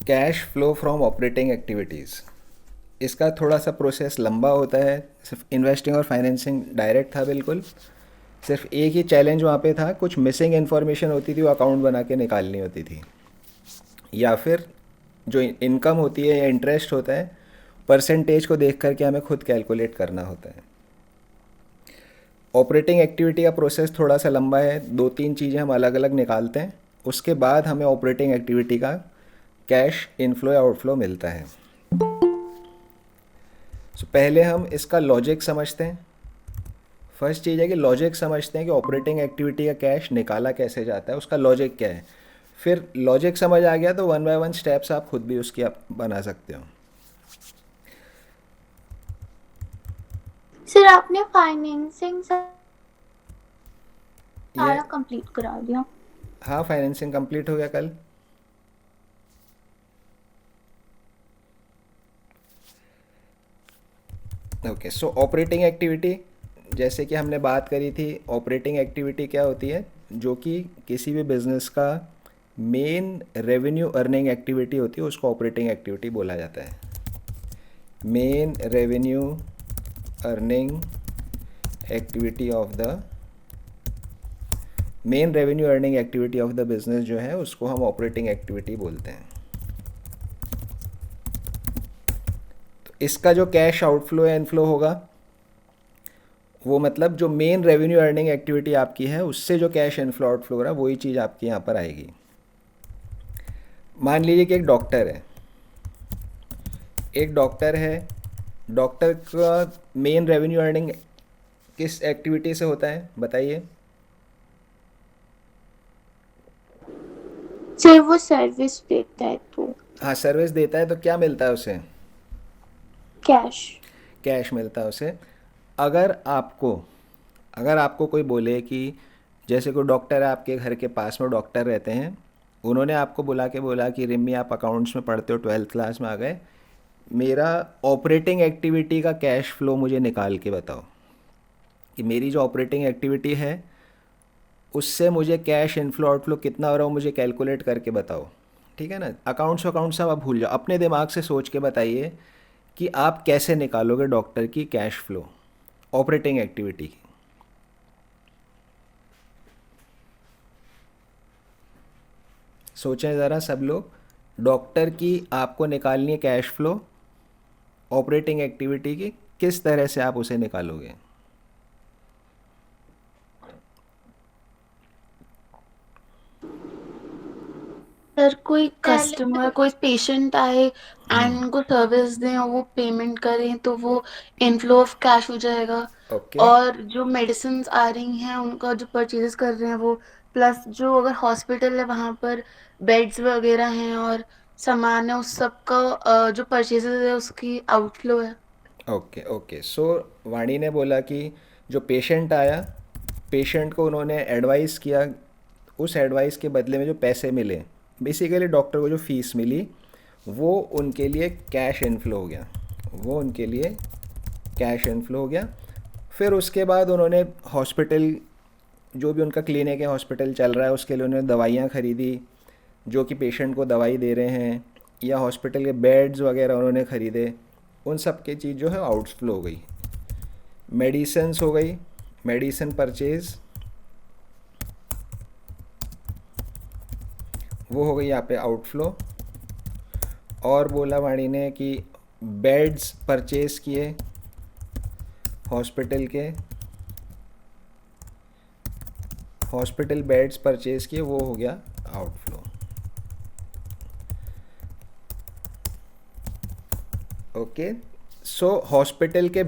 Cash flow from operating activities, इसका थोड़ा सा प्रोसेस लंबा होता है। सिर्फ इन्वेस्टिंग और फाइनेंसिंग डायरेक्ट था बिल्कुल। सिर्फ एक ही चैलेंज वहाँ पे था, कुछ मिसिंग इन्फॉर्मेशन होती थी, वो अकाउंट बना के निकालनी होती थी। या फिर जो इनकम होती है या इंटरेस्ट होता है, परसेंटेज को देख करके हमें खुद कैलकुलेट करना होता है। ऑपरेटिंग एक्टिविटी का प्रोसेस थोड़ा सा लंबा है, दो तीन चीज़ें हम अलग अलग निकालते हैं, उसके बाद हमें ऑपरेटिंग एक्टिविटी का कैश इनफ्लो या आउटफ्लो मिलता है। पहले हम इसका लॉजिक समझते हैं। फर्स्ट चीज़ है कि लॉजिक समझते हैं कि ऑपरेटिंग एक्टिविटी का कैश निकाला कैसे जाता है, उसका लॉजिक क्या है। फिर लॉजिक समझ आ गया तो वन बाय वन स्टेप्स आप खुद भी उसकी आप बना सकते हो। सर आपने फाइनेंसिंग ये सारा कंप्लीट करा दिया। हाँ, फाइनेंसिंग कंप्लीट हो गया कल। ओके, सो ऑपरेटिंग एक्टिविटी, जैसे कि हमने बात करी थी, ऑपरेटिंग एक्टिविटी क्या होती है, जो कि किसी भी बिजनेस का मेन रेवेन्यू अर्निंग एक्टिविटी होती है, उसको ऑपरेटिंग एक्टिविटी बोला जाता है। Main revenue earning activity of the main revenue earning activity of the business जो है, उसको हम ऑपरेटिंग एक्टिविटी बोलते हैं। तो इसका जो कैश आउटफ्लो या इनफ्लो होगा, वो मतलब जो मेन रेवेन्यू अर्निंग एक्टिविटी आपकी है, उससे जो कैश इनफ्लो आउटफ्लो हो रहा है, वही चीज़ आपकी यहाँ पर आएगी। मान लीजिए कि एक डॉक्टर है, डॉक्टर का मेन रेवेन्यू अर्निंग किस एक्टिविटी से होता है बताइए। सर वो सर्विस देता है तो हाँ, सर्विस देता है तो क्या मिलता है उसे? कैश। कैश मिलता है उसे। अगर आपको अगर आपको कोई बोले कि जैसे कोई डॉक्टर है, आपके घर के पास में डॉक्टर रहते हैं, उन्होंने आपको बुला के बोला कि रिम्मी आप अकाउंट्स में पढ़ते हो, 12th क्लास में आ गए, मेरा ऑपरेटिंग एक्टिविटी का कैश फ्लो मुझे निकाल के बताओ, कि मेरी जो ऑपरेटिंग एक्टिविटी है उससे मुझे कैश इनफ्लो आउटफ्लो कितना हो रहा हो मुझे कैलकुलेट करके बताओ। ठीक है ना, अकाउंट्स सब आप भूल जाओ, अपने दिमाग से सोच के बताइए कि आप कैसे निकालोगे डॉक्टर की कैश फ्लो ऑपरेटिंग एक्टिविटी की। सोचें ज़रा सब लोग, डॉक्टर की आपको निकालनी है कैश फ्लो ऑपरेटिंग एक्टिविटी की, किस तरह से आप उसे निकालोगे? सर कोई पहले कस्टमर कोई पेशेंट आए एंड उनको सर्विस दें और वो पेमेंट करें तो वो इनफ्लो ऑफ कैश हो जाएगा। ओके। और जो मेडिसिन आ रही हैं उनका जो परचेजेस कर रहे हैं वो, प्लस जो अगर हॉस्पिटल है वहाँ पर बेड्स वगैरह हैं और सामान है, उस सब का जो परचेजेस है उसकी आउटफ्लो है। ओके ओके, सो वाणी ने बोला कि जो पेशेंट आया, पेशेंट को उन्होंने एडवाइस किया, उस एडवाइस के बदले में जो पैसे मिले, बेसिकली डॉक्टर को जो फीस मिली, वो उनके लिए कैश इनफ्लो हो गया, वो उनके लिए कैश इनफ्लो हो गया। फिर उसके बाद उन्होंने हॉस्पिटल, जो भी उनका क्लिनिक है, हॉस्पिटल चल रहा है, उसके लिए उन्होंने दवाइयाँ ख़रीदी, जो कि पेशेंट को दवाई दे रहे हैं, या हॉस्पिटल के बेड्स वगैरह उन्होंने ख़रीदे, उन सब की चीज़ जो है आउटफ्लो हो गई। मेडिसिन्स हो गई, मेडिसिन परचेज़, वो हो गई यहाँ पे आउटफ्लो। और बोला वाणी ने कि बेड्स परचेज़ किए हॉस्पिटल के, हॉस्पिटल बेड्स परचेज़ किए, वो हो गया आउटफ्लो। ओके, सो हॉस्पिटल के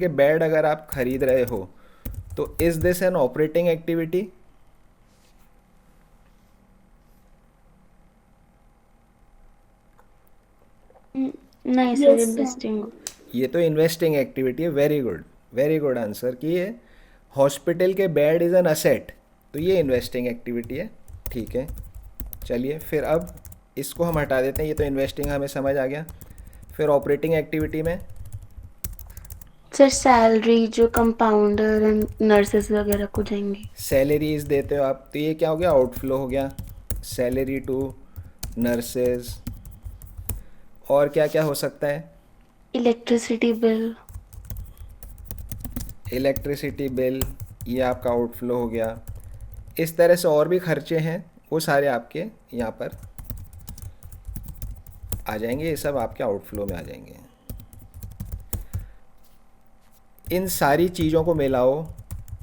बेड अगर आप खरीद रहे हो, तो is this an operating activity? नहीं सर, यस सर। इन्वेस्टिंग। ये तो इन्वेस्टिंग एक्टिविटी है। वेरी गुड आंसर, कि ये हॉस्पिटल के बेड इज़ एन असेट, तो ये इन्वेस्टिंग एक्टिविटी है। ठीक है, चलिए फिर अब इसको हम हटा देते हैं, ये तो इन्वेस्टिंग हमें समझ आ गया। फिर ऑपरेटिंग एक्टिविटी में सर सैलरी जो कंपाउंडर एंड नर्सेस वगैरह को जाएंगी। सैलरीज देते हो आप, तो ये क्या हो गया, आउटफ्लो हो गया। सैलरी टू नर्सेज, और क्या क्या हो सकता है? Electricity bill. इलेक्ट्रिसिटी बिल, ये आपका आउटफ्लो हो गया। इस तरह से और भी खर्चे हैं, वो सारे आपके यहाँ पर आ जाएंगे, ये सब आपके आउटफ्लो में आ जाएंगे। इन सारी चीज़ों को मिलाओ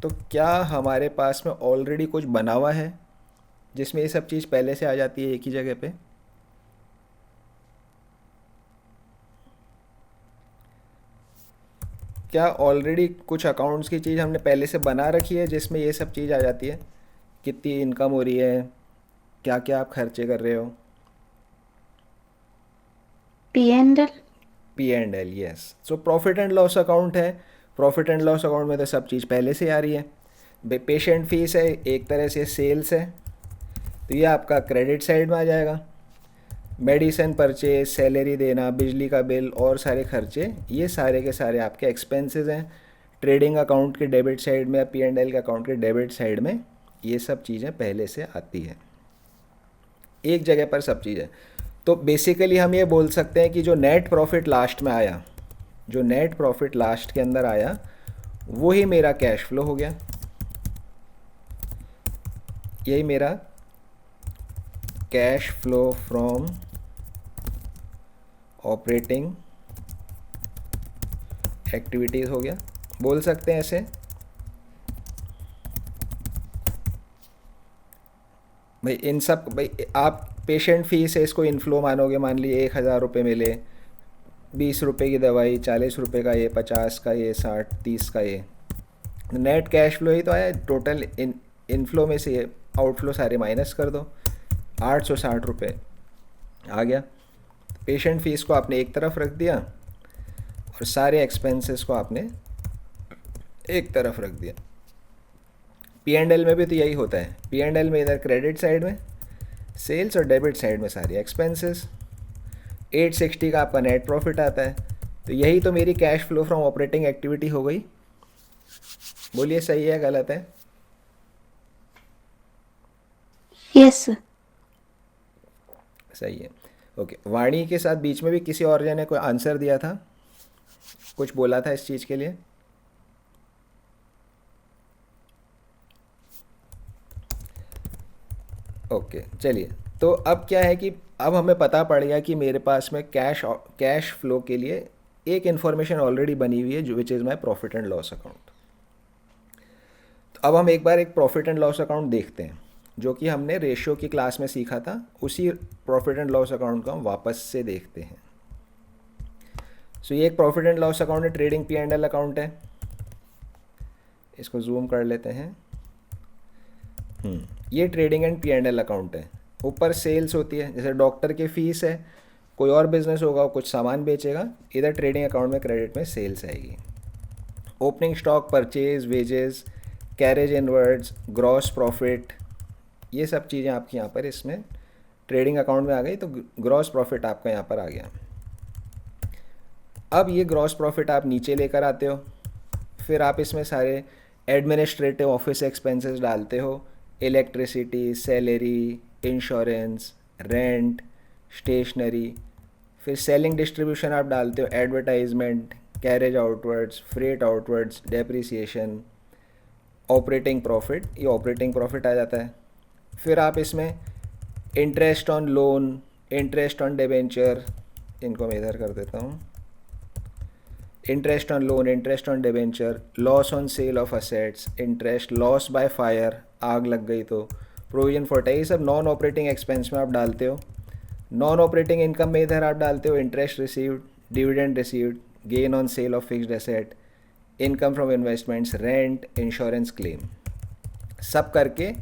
तो क्या हमारे पास में ऑलरेडी कुछ बना हुआ है जिसमें ये सब चीज़ पहले से आ जाती है एक ही जगह पे? क्या ऑलरेडी कुछ अकाउंट्स की चीज़ हमने पहले से बना रखी है जिसमें ये सब चीज़ आ जाती है? कितनी इनकम हो रही है, क्या क्या आप खर्चे कर रहे हो? P&L। P&L, yes. So profit and loss account है। प्रॉफिट एंड लॉस अकाउंट में तो सब चीज़ पहले से आ रही है। पेशेंट फीस है, एक तरह से सेल्स है, तो ये आपका क्रेडिट साइड में आ जाएगा। मेडिसिन परचेज, सैलरी देना, बिजली का बिल और सारे खर्चे, ये सारे के सारे आपके एक्सपेंसेस हैं। ट्रेडिंग अकाउंट के डेबिट साइड में या P&L के अकाउंट के डेबिट साइड में ये सब चीज़ें पहले से आती हैं, एक जगह पर सब चीज़ें। तो बेसिकली हम ये बोल सकते हैं कि जो नेट प्रॉफिट लास्ट में आया, जो नेट प्रॉफिट लास्ट के अंदर आया, वो ही मेरा कैश फ्लो हो गया। यही मेरा cash flow from operating activities हो गया, बोल सकते हैं ऐसे। भाई इन सब, भाई आप पेशेंट फीस है, इसको इनफ्लो मानोगे, मान लीजिए 1,000 रुपये मिले, 20 रुपये की दवाई, 40 रुपये का ये, 50 का ये, 60, 30 का ये, नेट कैश फ्लो ही तो आया। टोटल इनफ्लो में से ये आउटफ्लो सारे माइनस कर दो, 860 रुपये आ गया। पेशेंट फीस को आपने एक तरफ रख दिया और सारे एक्सपेंसेस को आपने एक तरफ रख दिया। P&L में भी तो यही होता है। P&L में इधर क्रेडिट साइड में सेल्स और डेबिट साइड में सारी एक्सपेंसेस। 860 का आपका नेट प्रॉफिट आता है, तो यही तो मेरी cash flow from operating activity हो गई। बोलिए सही है गलत है? Yes sir. सही है। ओके, वाणी के साथ बीच में भी किसी और जने कोई आंसर दिया था, कुछ बोला था इस चीज़ के लिए? ओके चलिए, तो अब क्या है कि अब हमें पता पड़ गया कि मेरे पास में कैश फ्लो के लिए एक इन्फॉर्मेशन ऑलरेडी बनी हुई है, जो which is my profit and loss account. तो अब हम एक बार एक प्रॉफिट एंड लॉस अकाउंट देखते हैं, जो कि हमने रेशियो की क्लास में सीखा था। उसी प्रॉफिट एंड लॉस अकाउंट को हम वापस से देखते हैं। सो ये एक प्रॉफिट एंड लॉस अकाउंट है, ट्रेडिंग P&L अकाउंट है। इसको जूम कर लेते हैं। ये ट्रेडिंग एंड P&L अकाउंट है। ऊपर सेल्स होती है, जैसे डॉक्टर की फ़ीस है, कोई और बिजनेस होगा, वो कुछ सामान बेचेगा, इधर ट्रेडिंग अकाउंट में क्रेडिट में सेल्स आएगी। Opening stock, purchase, wages, carriage inwards, gross profit, ये सब चीज़ें आपकी यहाँ पर इसमें ट्रेडिंग अकाउंट में आ गई, तो ग्रॉस प्रॉफिट आपका यहाँ पर आ गया। अब ये ग्रॉस प्रॉफिट आप नीचे लेकर आते हो, फिर आप इसमें सारे एडमिनिस्ट्रेटिव ऑफिस एक्सपेंसेस डालते हो, electricity, salary, insurance, rent, stationery, फिर सेलिंग डिस्ट्रीब्यूशन आप डालते हो, advertisement, carriage outwards, freight outwards, depreciation, operating profit, ये ऑपरेटिंग प्रॉफिट आ जाता है। फिर आप इसमें interest on loan, interest on debenture, इनको मैं इधर कर देता हूँ, interest on loan, interest on debenture, loss on sale of assets, interest, loss by fire, आग लग गई तो, प्रोविजन फॉर टैक्स, ये सब नॉन ऑपरेटिंग एक्सपेंस में आप डालते हो। नॉन ऑपरेटिंग इनकम में इधर आप डालते हो interest received, dividend received, gain on sale of fixed asset, income from investments, rent, insurance claim, सब करके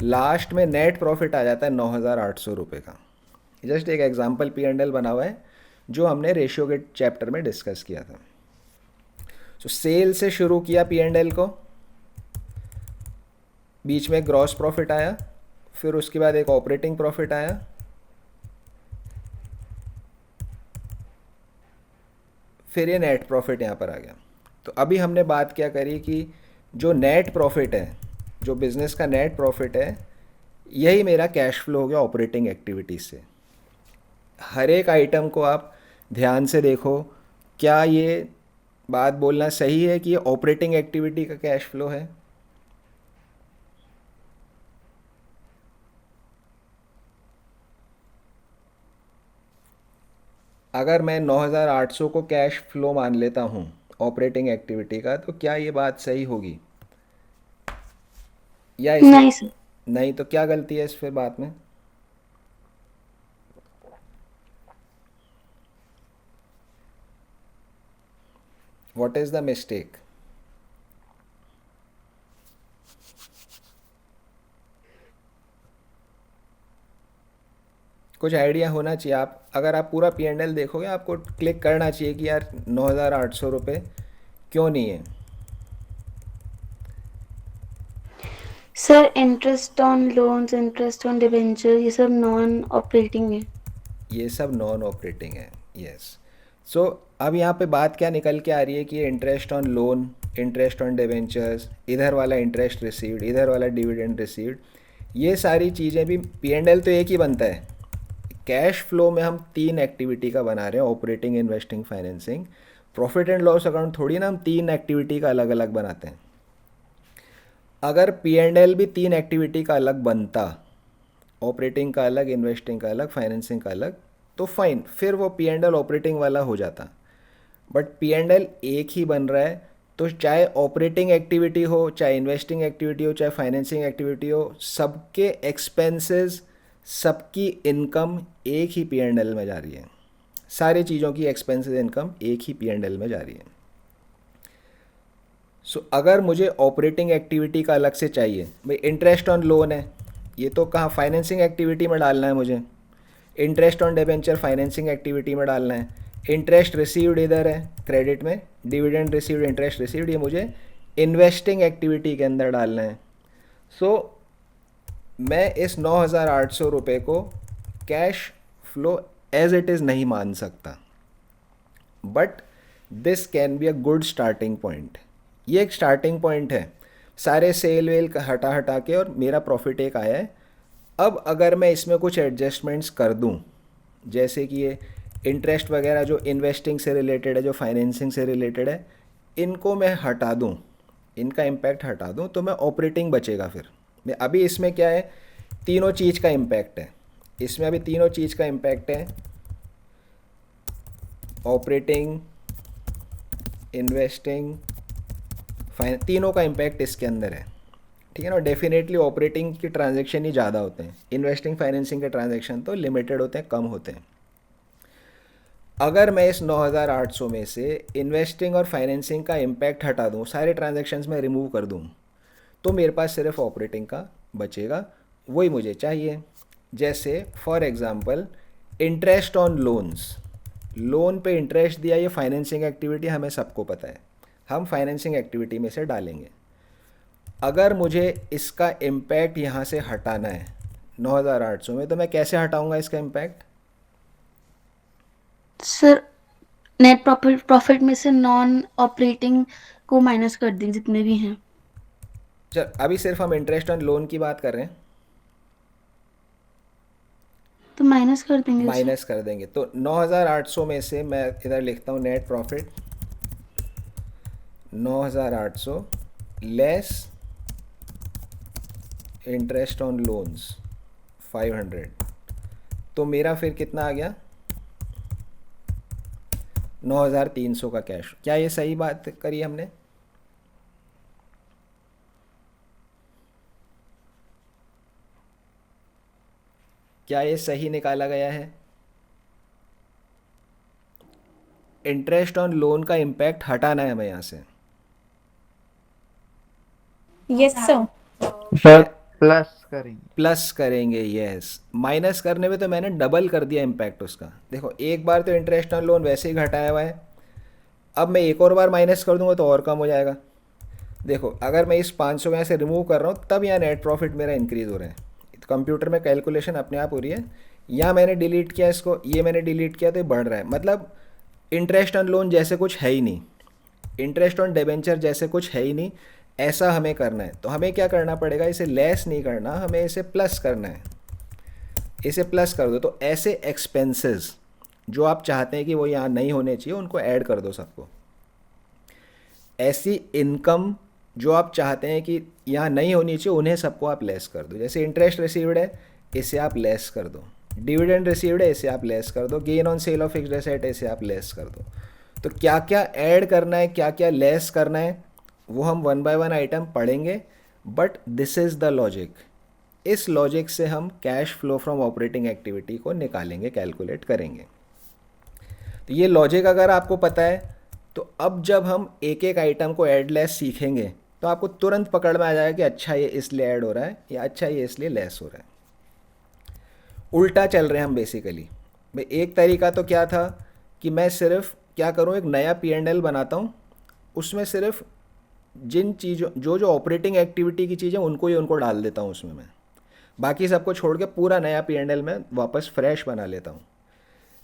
लास्ट में नेट प्रॉफिट आ जाता है 9,800 रुपये का। जस्ट एक एग्जाम्पल P&L बना हुआ है जो हमने रेशियो के चैप्टर में डिस्कस किया था। सो सेल से शुरू किया P&L को, बीच में ग्रॉस प्रॉफिट आया, फिर उसके बाद एक ऑपरेटिंग प्रॉफिट आया, फिर ये नेट प्रॉफिट यहाँ पर आ गया। तो अभी हमने बात क्या करी कि जो नेट प्रॉफिट है, जो बिज़नेस का नेट प्रॉफिट है, यही मेरा कैश फ्लो हो गया ऑपरेटिंग एक्टिविटीज़ से। हर एक आइटम को आप ध्यान से देखो, क्या ये बात बोलना सही है कि ये ऑपरेटिंग एक्टिविटी का कैश फ्लो है? अगर मैं 9,800 को कैश फ्लो मान लेता हूँ ऑपरेटिंग एक्टिविटी का, तो क्या ये बात सही होगी या इसे? नहीं सर। नहीं, तो क्या गलती है इस फिर बात में? What is the mistake? कुछ आइडिया होना चाहिए। आप अगर आप पूरा पी एंड एल देखोगे, आपको क्लिक करना चाहिए कि यार 9,800 रुपये क्यों नहीं है। Sir interest on loans, interest on debenture, ये सब नॉन ऑपरेटिंग है। ये सब नॉन ऑपरेटिंग है, यस। सो अब यहाँ पे बात क्या निकल के आ रही है कि ये interest on loan, interest on debentures, इधर वाला इंटरेस्ट रिसीव्ड, इधर वाला डिविडेंड रिसीव्ड, ये सारी चीज़ें भी पी एंड एल तो एक ही बनता है। कैश फ्लो में हम 3 एक्टिविटी का बना रहे हैं, operating, investing, financing. Profit and loss account थोड़ी ना हम 3 एक्टिविटी का अलग अलग बनाते हैं। अगर पी एंड एल भी 3 एक्टिविटी का अलग बनता, ऑपरेटिंग का अलग, इन्वेस्टिंग का अलग, फाइनेंसिंग का अलग, तो फाइन, फिर वो पी एंड एल ऑपरेटिंग वाला हो जाता। बट पी एंड एल एक ही बन रहा है, तो चाहे ऑपरेटिंग एक्टिविटी हो, चाहे इन्वेस्टिंग एक्टिविटी हो, चाहे फाइनेंसिंग एक्टिविटी हो, सबके एक्सपेंसेस, सबकी इनकम एक ही पी एंड एल में जा रही है। सारी चीज़ों की एक्सपेंसेस इनकम एक ही पी एंड एल में जा रही है। सो अगर मुझे ऑपरेटिंग एक्टिविटी का अलग से चाहिए, भाई इंटरेस्ट ऑन लोन है, ये तो कहाँ फाइनेंसिंग एक्टिविटी में डालना है मुझे। Interest on debenture financing activity में डालना है। इंटरेस्ट रिसीव्ड इधर है क्रेडिट में, डिविडेंड रिसीव्ड, इंटरेस्ट रिसीव्ड, ये मुझे इन्वेस्टिंग एक्टिविटी के अंदर डालना है। सो मैं इस 9,800 रुपये को cash flow as it is नहीं मान सकता, but this can be a good starting point. ये एक स्टार्टिंग पॉइंट है, सारे सेल वेल हटा हटा के, और मेरा प्रॉफिट एक आया है। अब अगर मैं इसमें कुछ एडजस्टमेंट्स कर दूं, जैसे कि ये इंटरेस्ट वगैरह जो इन्वेस्टिंग से रिलेटेड है, जो फाइनेंसिंग से रिलेटेड है, इनको मैं हटा दूं, इनका इम्पैक्ट हटा दूं, तो मैं ऑपरेटिंग बचेगा फिर। मैं अभी इसमें क्या है, तीनों चीज़ का इम्पैक्ट है इसमें, अभी तीनों चीज़ का इम्पैक्ट है, ऑपरेटिंग, इन्वेस्टिंग, तीनों का इम्पैक्ट इसके अंदर है, ठीक है ना। डेफिनेटली ऑपरेटिंग की ट्रांजैक्शन ही ज़्यादा होते हैं, इन्वेस्टिंग फाइनेंसिंग के ट्रांजैक्शन तो लिमिटेड होते हैं, कम होते हैं। अगर मैं इस 9,800 में से इन्वेस्टिंग और फाइनेंसिंग का इम्पैक्ट हटा दूँ, सारे ट्रांजैक्शंस में रिमूव कर दूँ, तो मेरे पास सिर्फ ऑपरेटिंग का बचेगा। वही मुझे चाहिए। जैसे for example interest on loans, loan पे इंटरेस्ट दिया, ये फाइनेंसिंग एक्टिविटी हमें सबको पता है, हम फाइनेंसिंग एक्टिविटी में से डालेंगे। अगर मुझे इसका इम्पैक्ट यहाँ से हटाना है 9,800 में, तो मैं कैसे हटाऊँगा इसका इम्पैक्ट? सर नेट प्रॉफिट में से नॉन ऑपरेटिंग को माइनस कर देंगे जितने भी हैं। चल, अभी सिर्फ हम इंटरेस्ट ऑन लोन की बात कर रहे हैं, तो माइनस कर देंगे उसे। माइनस कर देंगे। तो 9,800 में से मैं इधर लिखता हूँ net profit 9,800 less interest on loans 500, तो मेरा फिर कितना आ गया? 9,300 का कैश। क्या ये सही बात करी हमने? क्या ये सही निकाला गया है? इंटरेस्ट ऑन लोन का इम्पैक्ट हटाना है हमें यहाँ से। Yes sir. सर प्लस करेंगे। प्लस करेंगे, यस। माइनस करने में तो मैंने डबल कर दिया इम्पैक्ट उसका। देखो, एक बार तो इंटरेस्ट ऑन लोन वैसे ही घटाया हुआ है, अब मैं एक और बार माइनस कर दूंगा तो और कम हो जाएगा। देखो, अगर मैं इस 500 यहाँ से रिमूव कर रहा हूँ, तब यहाँ नेट प्रॉफिट मेरा इंक्रीज़ हो रहा है। कंप्यूटर में कैलकुलेशन अपने आप हो रही है। यहाँ मैंने डिलीट किया इसको, ये मैंने डिलीट किया, तो ये बढ़ रहा है। मतलब इंटरेस्ट ऑन लोन जैसे कुछ है ही नहीं, इंटरेस्ट ऑन डिबेंचर जैसे कुछ है ही नहीं। ऐसा हमें करना है, तो हमें क्या करना पड़ेगा? इसे लेस नहीं करना, हमें इसे प्लस करना है। इसे प्लस कर दो। तो ऐसे एक्सपेंसेस जो आप चाहते हैं कि वो यहाँ नहीं होने चाहिए उनको ऐड कर दो सबको। ऐसी इनकम जो आप चाहते हैं कि यहाँ नहीं होनी चाहिए उन्हें सबको आप लेस कर दो। जैसे इंटरेस्ट रिसीव्ड है, इसे आप लेस कर दो। डिविडेंड रिसीव्ड है, इसे आप लेस कर दो। Gain on sale of fixed asset, इसे आप लेस कर दो। तो क्या क्या ऐड करना है, क्या क्या लेस करना है, वो हम वन बाय वन आइटम पढ़ेंगे। But this is the logic. इस लॉजिक से हम cash flow from operating activity को निकालेंगे, कैलकुलेट करेंगे। तो ये लॉजिक अगर आपको पता है तो अब जब हम एक एक आइटम को ऐड लेस सीखेंगे तो आपको तुरंत पकड़ में आ जाएगा कि अच्छा ये इसलिए ऐड हो रहा है या अच्छा ये इसलिए लेस हो रहा है। उल्टा चल रहे हैं हम बेसिकली। भाई एक तरीका तो क्या था कि मैं सिर्फ क्या करूँ, एक नया P&L बनाता हूँ, उसमें सिर्फ जिन चीज़ों जो जो ऑपरेटिंग एक्टिविटी की चीज़ें उनको डाल देता हूँ उसमें, मैं बाकी सबको छोड़ के पूरा नया P&L में वापस फ्रेश बना लेता हूँ।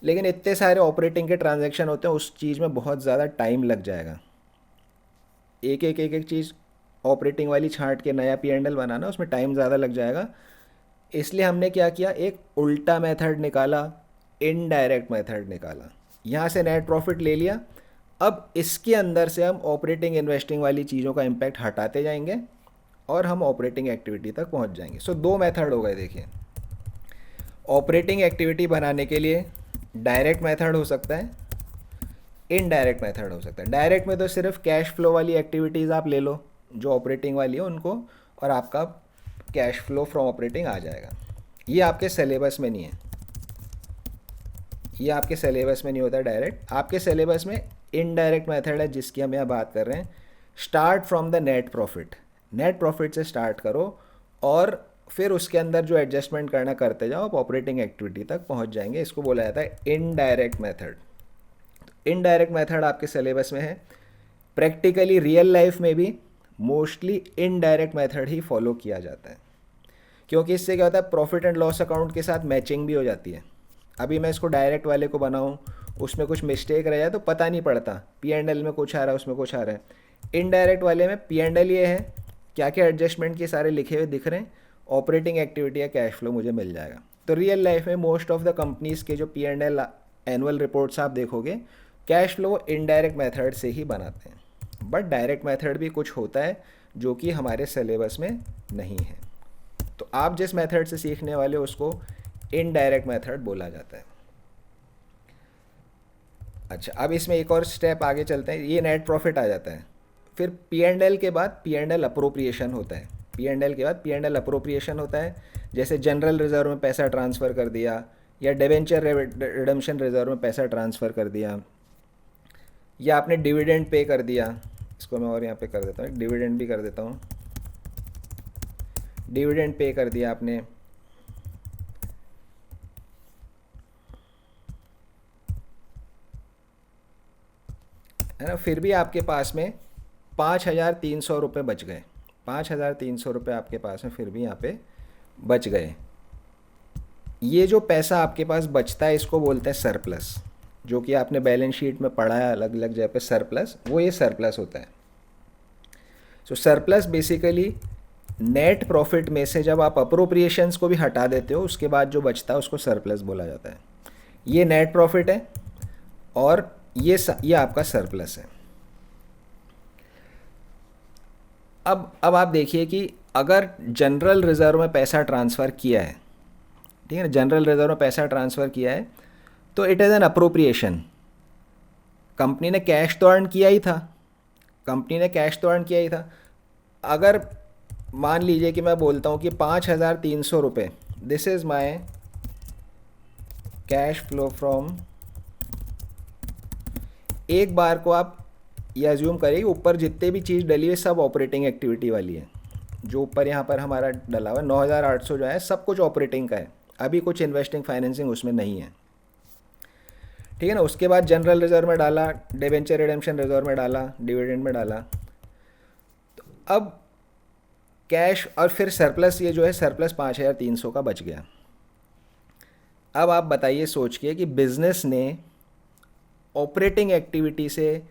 लेकिन इतने सारे ऑपरेटिंग के ट्रांजैक्शन होते हैं, उस चीज़ में बहुत ज़्यादा टाइम लग जाएगा। एक एक चीज़ ऑपरेटिंग वाली छांट के नया P&L बनाना, उसमें टाइम ज़्यादा लग जाएगा। इसलिए हमने क्या किया, एक उल्टा मेथड निकाला, इनडायरेक्ट मेथड निकाला। यहाँ से नेट प्रॉफिट ले लिया। अब इसके अंदर से हम ऑपरेटिंग इन्वेस्टिंग वाली चीज़ों का इम्पैक्ट हटाते जाएंगे और हम ऑपरेटिंग एक्टिविटी तक पहुँच जाएंगे। सो दो मेथड हो गए। देखिए, ऑपरेटिंग एक्टिविटी बनाने के लिए डायरेक्ट मेथड हो सकता है, इनडायरेक्ट मेथड हो सकता है। डायरेक्ट में तो सिर्फ कैश फ्लो वाली एक्टिविटीज़ आप ले लो जो ऑपरेटिंग वाली है उनको, और आपका कैश फ्लो फ्रॉम ऑपरेटिंग आ जाएगा। ये आपके सिलेबस में नहीं है, ये आपके सिलेबस में नहीं होता डायरेक्ट। आपके सिलेबस में इनडायरेक्ट मेथड है जिसकी हम यहाँ बात कर रहे हैं। Start from the net profit, net profit से स्टार्ट करो और फिर उसके अंदर जो एडजस्टमेंट करना करते जाओ, आप ऑपरेटिंग एक्टिविटी तक पहुँच जाएंगे। इसको बोला जाता है इनडायरेक्ट मेथड। इनडायरेक्ट मेथड आपके सिलेबस में है। प्रैक्टिकली रियल लाइफ में भी मोस्टली इनडायरेक्ट मेथड ही फॉलो किया जाता है, क्योंकि इससे क्या होता है, प्रॉफिट एंड लॉस अकाउंट के साथ मैचिंग भी हो जाती है। अभी मैं इसको डायरेक्ट वाले को बनाऊं, उसमें कुछ मिस्टेक रह जाए तो पता नहीं पड़ता, P&L में कुछ आ रहा है उसमें कुछ आ रहा है। इनडायरेक्ट वाले में P&L ये है, क्या क्या एडजस्टमेंट के सारे लिखे हुए दिख रहे हैं, ऑपरेटिंग एक्टिविटी या कैश फ्लो मुझे मिल जाएगा। तो रियल लाइफ में मोस्ट ऑफ द कंपनीज़ के जो P&L एनुअल रिपोर्ट्स आप देखोगे, कैश फ्लो इनडायरेक्ट मेथड से ही बनाते हैं। बट डायरेक्ट मेथड भी कुछ होता है जो कि हमारे सिलेबस में नहीं है। तो आप जिस मेथड से सीखने वाले हो उसको इनडायरेक्ट मेथड बोला जाता है। अच्छा, अब इसमें एक और स्टेप आगे चलते हैं। ये नेट प्रॉफिट आ जाता है। फिर P&L के बाद P&L अप्रोप्रिएशन होता है। P&L के बाद P&L अप्रोप्रिएशन होता है। जैसे जनरल रिजर्व में पैसा ट्रांसफ़र कर दिया, या डिवेंचर रिडेम्पशन रिजर्व में पैसा ट्रांसफ़र कर दिया, या आपने डिविडेंड पे कर दिया। इसको मैं और यहाँ पे कर देता हूँ, डिविडेंड भी कर देता हूँ। डिविडेंड पे कर दिया आपने, है ना। फिर भी आपके पास में 5,300 रुपये बच गए। 5,300 रुपये आपके पास में फिर भी यहाँ पे बच गए। ये जो पैसा आपके पास बचता है इसको बोलते हैं सरप्लस, जो कि आपने बैलेंस शीट में पढ़ा है अलग अलग जगह पे सरप्लस, वो ये सरप्लस होता है। सो सरप्लस बेसिकली नेट प्रॉफिट में से जब आप अप्रोप्रिएशंस को भी हटा देते हो उसके बाद जो बचता है उसको सरप्लस बोला जाता है। ये नेट प्रॉफिट है और ये आपका सरप्लस है। अब आप देखिए कि अगर जनरल रिजर्व में पैसा ट्रांसफ़र किया है, ठीक है ना, जनरल रिजर्व में पैसा ट्रांसफ़र किया है तो it is an appropriation. Company ने कैश तो अर्न किया ही था, कंपनी ने कैश तो अर्न किया ही था। अगर मान लीजिए कि मैं बोलता हूँ कि 5,300 रुपये, this is my cash flow from, एक बार को आप ये अज्यूम करिए कि ऊपर जितने भी चीज़ डली हुई सब ऑपरेटिंग एक्टिविटी वाली है। जो ऊपर यहाँ पर हमारा डला हुआ है 9,800 जो है सब कुछ ऑपरेटिंग का है, अभी कुछ इन्वेस्टिंग फाइनेंसिंग उसमें नहीं है, ठीक है ना। उसके बाद जनरल रिजर्व में डाला, डिवेंचर रिडेम्पशन रिजर्व में डाला, डिविडेंड में डाला। तो अब कैश और फिर सरप्लस, ये जो है सरप्लस 5,300 का बच गया। अब आप बताइए सोच के कि बिजनेस ने ऑपरेटिंग एक्टिविटी से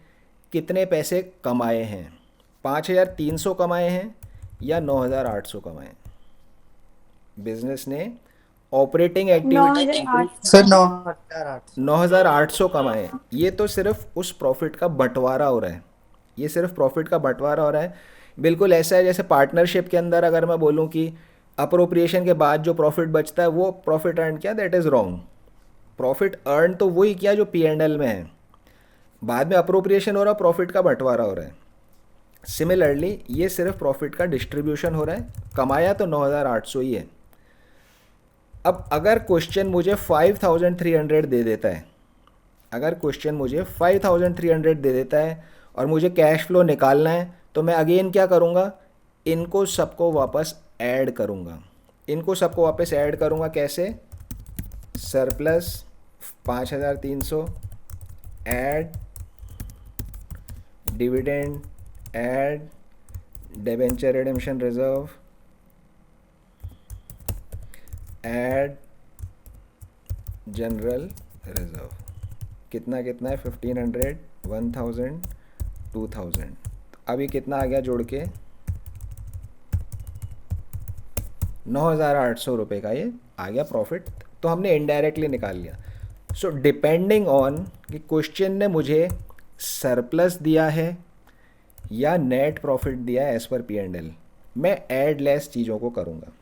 कितने पैसे कमाए हैं, 5,300 कमाए हैं या 9,800 कमाए हैं। बिजनेस ने ऑपरेटिंग नौ एक्टिविटी हजार आठ सर 9,800। 9,800 कमाए। ये तो सिर्फ उस प्रॉफिट का बंटवारा हो रहा है, ये सिर्फ प्रॉफिट का बंटवारा हो रहा है। बिल्कुल ऐसा है जैसे पार्टनरशिप के अंदर अगर मैं बोलूँ कि अप्रोप्रिएशन के बाद जो प्रॉफिट बचता है वो प्रॉफिट अर्न किया, that is wrong. Profit earn तो वही किया जो P&L में है, बाद में अप्रोप्रिएशन हो रहा, प्रॉफिट का बंटवारा हो रहा है। सिमिलरली ये सिर्फ प्रॉफिट का डिस्ट्रीब्यूशन हो रहा है, कमाया तो 9,800 ही है। अब अगर क्वेश्चन मुझे 5,300 दे देता है, अगर क्वेश्चन मुझे 5,300 दे देता है और मुझे कैश फ्लो निकालना है, तो मैं अगेन क्या करूँगा, इनको सबको वापस ऐड करूँगा। इनको सबको वापस ऐड करूँगा कैसे, surplus 5,300 add dividend add debenture redemption reserve add general reserve. कितना कितना है, 1,500, 1,000, 2,000। अभी कितना आ गया जोड़ के, 9,800 रुपये का ये आ गया प्रॉफिट, तो हमने इनडायरेक्टली निकाल लिया। सो डिपेंडिंग ऑन कि क्वेश्चन ने मुझे सरप्लस दिया है या नेट प्रॉफिट दिया है एज पर P&L, मैं एड लेस चीज़ों को करूँगा।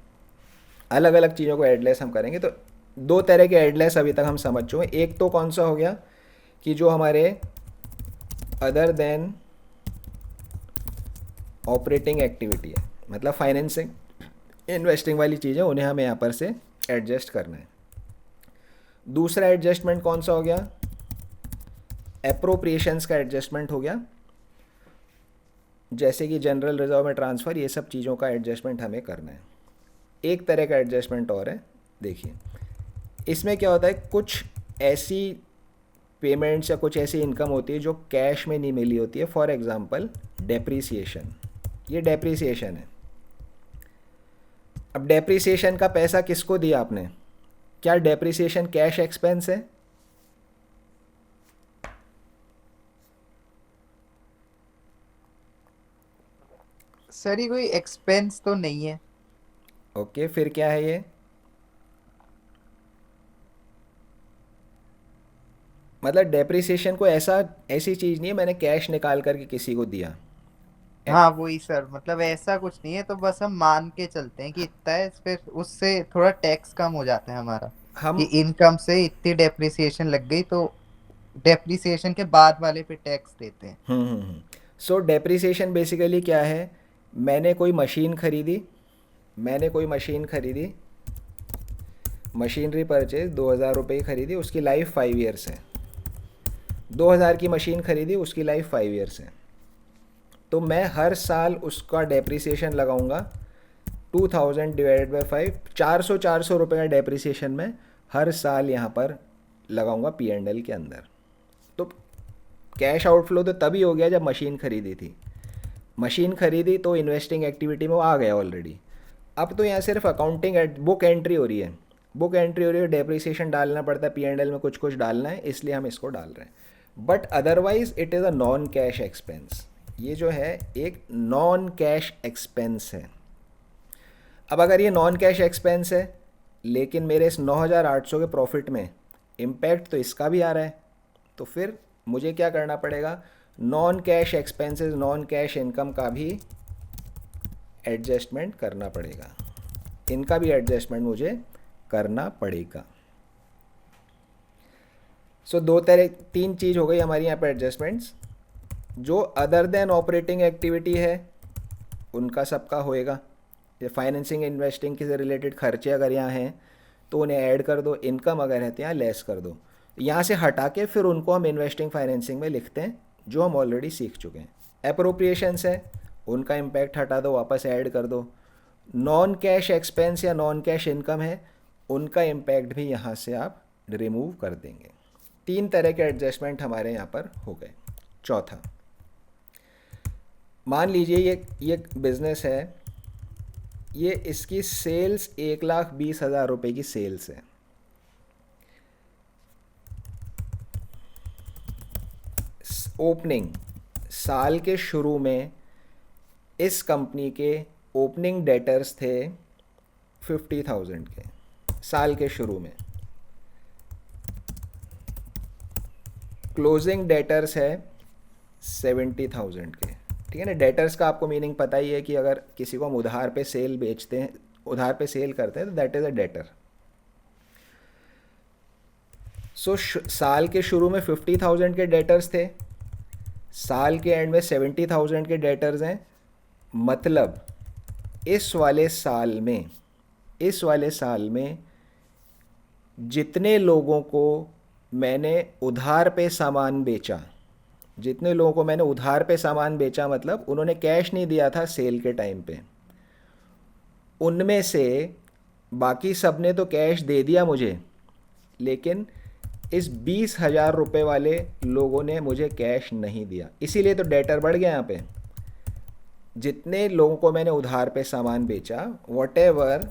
अलग अलग चीज़ों को एड लेस हम करेंगे। तो दो तरह के एड लेस अभी तक हम समझ चुके हैं। एक तो कौन सा हो गया कि जो हमारे अदर देन ऑपरेटिंग एक्टिविटी है, मतलब फाइनेंसिंग इन्वेस्टिंग वाली चीज़ें, उन्हें हमें यहाँ पर से एडजस्ट करना है। दूसरा एडजस्टमेंट कौन सा हो गया, एप्रोप्रिएशंस का एडजस्टमेंट हो गया, जैसे कि जनरल रिजर्व में ट्रांसफ़र, ये सब चीज़ों का एडजस्टमेंट हमें करना है। एक तरह का एडजस्टमेंट और है, देखिए इसमें क्या होता है, कुछ ऐसी पेमेंट्स या कुछ ऐसी इनकम होती है जो कैश में नहीं मिली होती है। फॉर एग्जांपल डेप्रीसिएशन, ये डेप्रीसिएशन है। अब डेप्रीसिएशन का पैसा किसको दिया आपने, क्या डेप्रीसिएशन कैश एक्सपेंस है? सर ये कोई एक्सपेंस तो नहीं है। ओके, फिर क्या है ये, मतलब डेप्रीसिएशन को ऐसी चीज़ नहीं है मैंने कैश निकाल करके किसी को दिया। हाँ वही सर, मतलब ऐसा कुछ नहीं है, तो बस हम मान के चलते हैं कि इतना है, फिर उससे थोड़ा टैक्स कम हो जाता है हमारा कि हम इनकम से इतनी डेप्रिसिएशन लग गई, तो डेप्रिसिएशन के बाद वाले पे टैक्स देते हैं। सो डेप्रीसिएशन बेसिकली क्या है, मैंने कोई मशीन खरीदी, मशीनरी परचेज 2,000 रुपये की खरीदी, उसकी लाइफ 5 ईयर्स है। 2,000 की मशीन खरीदी, उसकी लाइफ 5 ईयर्स है। तो मैं हर साल उसका डेप्रीसिएशन लगाऊंगा 2,000 डिवाइडेड बाई 5, 400 रुपये का डेप्रीसिएशन मैं हर साल यहाँ पर लगाऊंगा P&L के अंदर। तो कैश आउटफ्लो तो तभी हो गया जब मशीन खरीदी थी, मशीन खरीदी तो इन्वेस्टिंग एक्टिविटी में वो आ गया ऑलरेडी। अब तो यहाँ सिर्फ अकाउंटिंग बुक एंट्री हो रही है, डेप्रीसिएशन डालना पड़ता है P&L में, कुछ कुछ डालना है, इसलिए हम इसको डाल रहे हैं। But otherwise it is a non cash expense, ये जो है एक नॉन कैश एक्सपेंस है। अब अगर ये नॉन कैश एक्सपेंस है लेकिन मेरे इस 9,800 के प्रॉफिट में इम्पैक्ट तो इसका भी आ रहा है, तो फिर मुझे क्या करना पड़ेगा, non cash expenses, non cash income का भी एडजस्टमेंट करना पड़ेगा, इनका भी एडजस्टमेंट मुझे करना पड़ेगा। सो तीन चीज़ हो गई हमारी यहाँ पे एडजस्टमेंट्स। जो अदर देन ऑपरेटिंग एक्टिविटी है उनका सबका होएगा, ये फाइनेंसिंग इन्वेस्टिंग के से रिलेटेड खर्चे अगर यहाँ हैं तो उन्हें ऐड कर दो, इनकम अगर है तो यहाँ लेस कर दो। यहाँ से हटा के फिर उनको हम इन्वेस्टिंग फाइनेंसिंग में लिखते हैं जो हम ऑलरेडी सीख चुके हैं। एप्रोप्रिएशंस है, उनका इम्पैक्ट हटा दो, वापस ऐड कर दो। नॉन कैश एक्सपेंस या नॉन कैश इनकम है, उनका इम्पैक्ट भी यहाँ से आप रिमूव कर देंगे। 3 तरह के एडजस्टमेंट हमारे यहाँ पर हो गए। चौथा, मान लीजिए ये बिज़नेस है, ये इसकी सेल्स 1,20,000 रुपये की सेल्स है। ओपनिंग साल के शुरू में इस कंपनी के ओपनिंग डेटर्स थे 50,000 के। साल के शुरू में। क्लोजिंग डेटर्स है 70,000 के, ठीक है ना। डेटर्स का आपको मीनिंग पता ही है कि अगर किसी को हम उधार पे सेल बेचते हैं, उधार पे सेल करते हैं, तो दैट इज़ अ डेटर। सो साल के शुरू में 50,000 के डेटर्स थे, साल के एंड में 70,000 के डेटर्स हैं। मतलब इस वाले साल में जितने लोगों को मैंने उधार पे सामान बेचा, जितने लोगों को मैंने उधार पे सामान बेचा मतलब उन्होंने कैश नहीं दिया था सेल के टाइम पे, उनमें से बाकी सब ने तो कैश दे दिया मुझे, लेकिन इस 20,000 रुपये वाले लोगों ने मुझे कैश नहीं दिया, इसीलिए तो डेटर बढ़ गया यहाँ पे। जितने लोगों को मैंने उधार पे सामान बेचा, वॉट एवर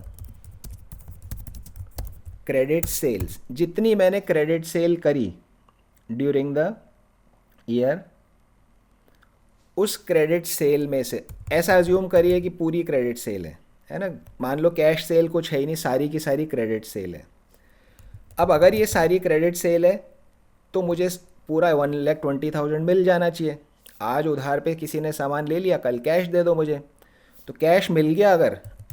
क्रेडिट सेल्स, जितनी मैंने क्रेडिट सेल करी ड्यूरिंग द ईयर, उस क्रेडिट सेल में से, ऐसा अज्यूम करिए कि पूरी क्रेडिट सेल है ना, मान लो कैश सेल कुछ है ही नहीं, सारी की सारी क्रेडिट सेल है। अब अगर ये सारी क्रेडिट सेल है तो मुझे पूरा 1,20,000 मिल जाना चाहिए। आज उधार पे किसी ने सामान ले लिया, कल कैश दे दो मुझे, तो कैश मिल गया।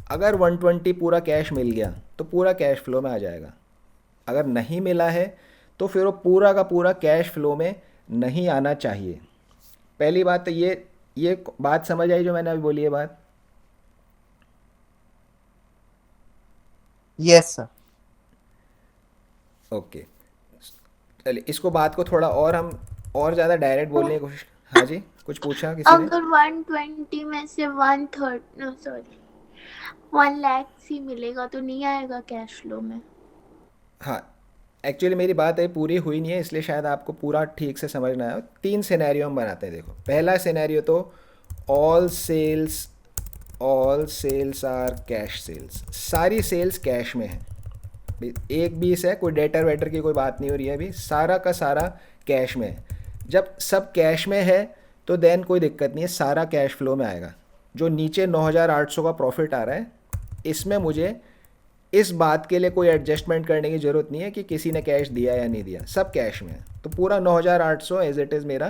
अगर 120 पूरा कैश मिल गया तो पूरा कैश फ्लो में आ जाएगा। अगर नहीं मिला है तो फिर वो पूरा का पूरा कैश फ्लो में नहीं आना चाहिए। पहली बात तो ये बात समझ आई जो मैंने अभी बोली है बात। Yes sir. ओके, चलिए इसको बात को थोड़ा और हम और ज़्यादा डायरेक्ट बोलने की कोशिश। हाँ जी, कुछ पूछा किसी ने? अगर 120 में से 1 लाख ही मिलेगा तो नहीं आएगा कैश फ्लो में? हाँ, एक्चुअली मेरी बात है पूरी हुई नहीं है, इसलिए शायद आपको पूरा ठीक से समझना है। 3 सिनेरियो हम बनाते हैं। देखो, पहला सिनेरियो तो all sales are cash sales, सारी सेल्स कैश में है। एक 20 है, कोई डेटर वेटर की कोई बात नहीं हो रही है अभी, सारा का सारा कैश में है। जब सब कैश में है तो देन कोई दिक्कत नहीं है, सारा कैश फ्लो में आएगा। जो नीचे 9,800 का प्रॉफिट आ रहा है, इसमें मुझे इस बात के लिए कोई एडजस्टमेंट करने की ज़रूरत नहीं है कि किसी ने कैश दिया या नहीं दिया, सब कैश में है। तो पूरा 9,800 एज इट इज़ मेरा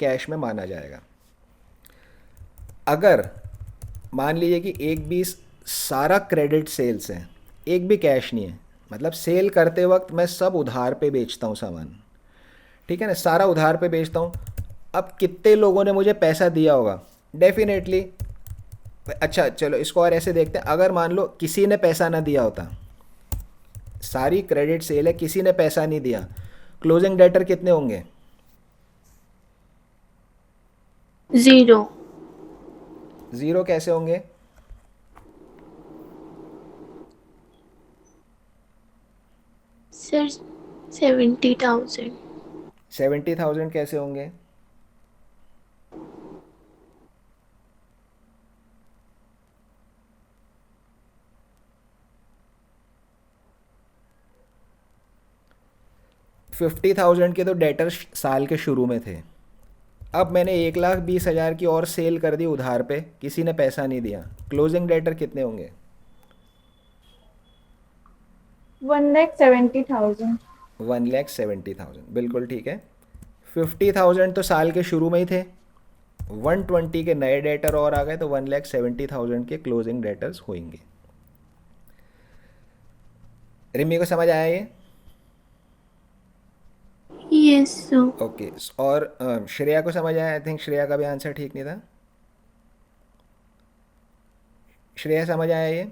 कैश में माना जाएगा। अगर मान लीजिए कि एक 20 सारा क्रेडिट सेल्स है, एक भी कैश नहीं है, मतलब सेल करते वक्त मैं सब उधार पे बेचता हूँ सामान, ठीक है ना, सारा उधार पे बेचता हूँ। अब कितने लोगों ने मुझे पैसा दिया होगा? डेफिनेटली। अच्छा चलो इसको और ऐसे देखते हैं, अगर मान लो किसी ने पैसा ना दिया होता, सारी क्रेडिट सेल है, किसी ने पैसा नहीं दिया, क्लोजिंग डेटर कितने होंगे? 0। 0 कैसे होंगे? सर 70,000। 70,000 कैसे होंगे? $50,000 के तो डेटर साल के शुरू में थे। अब मैंने 1,20,000 की और सेल कर दी उधार पे, किसी ने पैसा नहीं दिया, क्लोजिंग डेटर कितने होंगे? 1,70,000। 1,70,000, बिल्कुल ठीक है। 50,000 तो साल के शुरू में ही थे, 120 के नए डेटर और आ गए, तो 1,70,000 के क्लोजिंग डेटर्स होंगे। रिमी को समझ आया ये? Yes sir. ओके, और श्रेया को समझ आया? आई थिंक श्रेया का भी आंसर ठीक नहीं था। श्रेया समझ आया ये?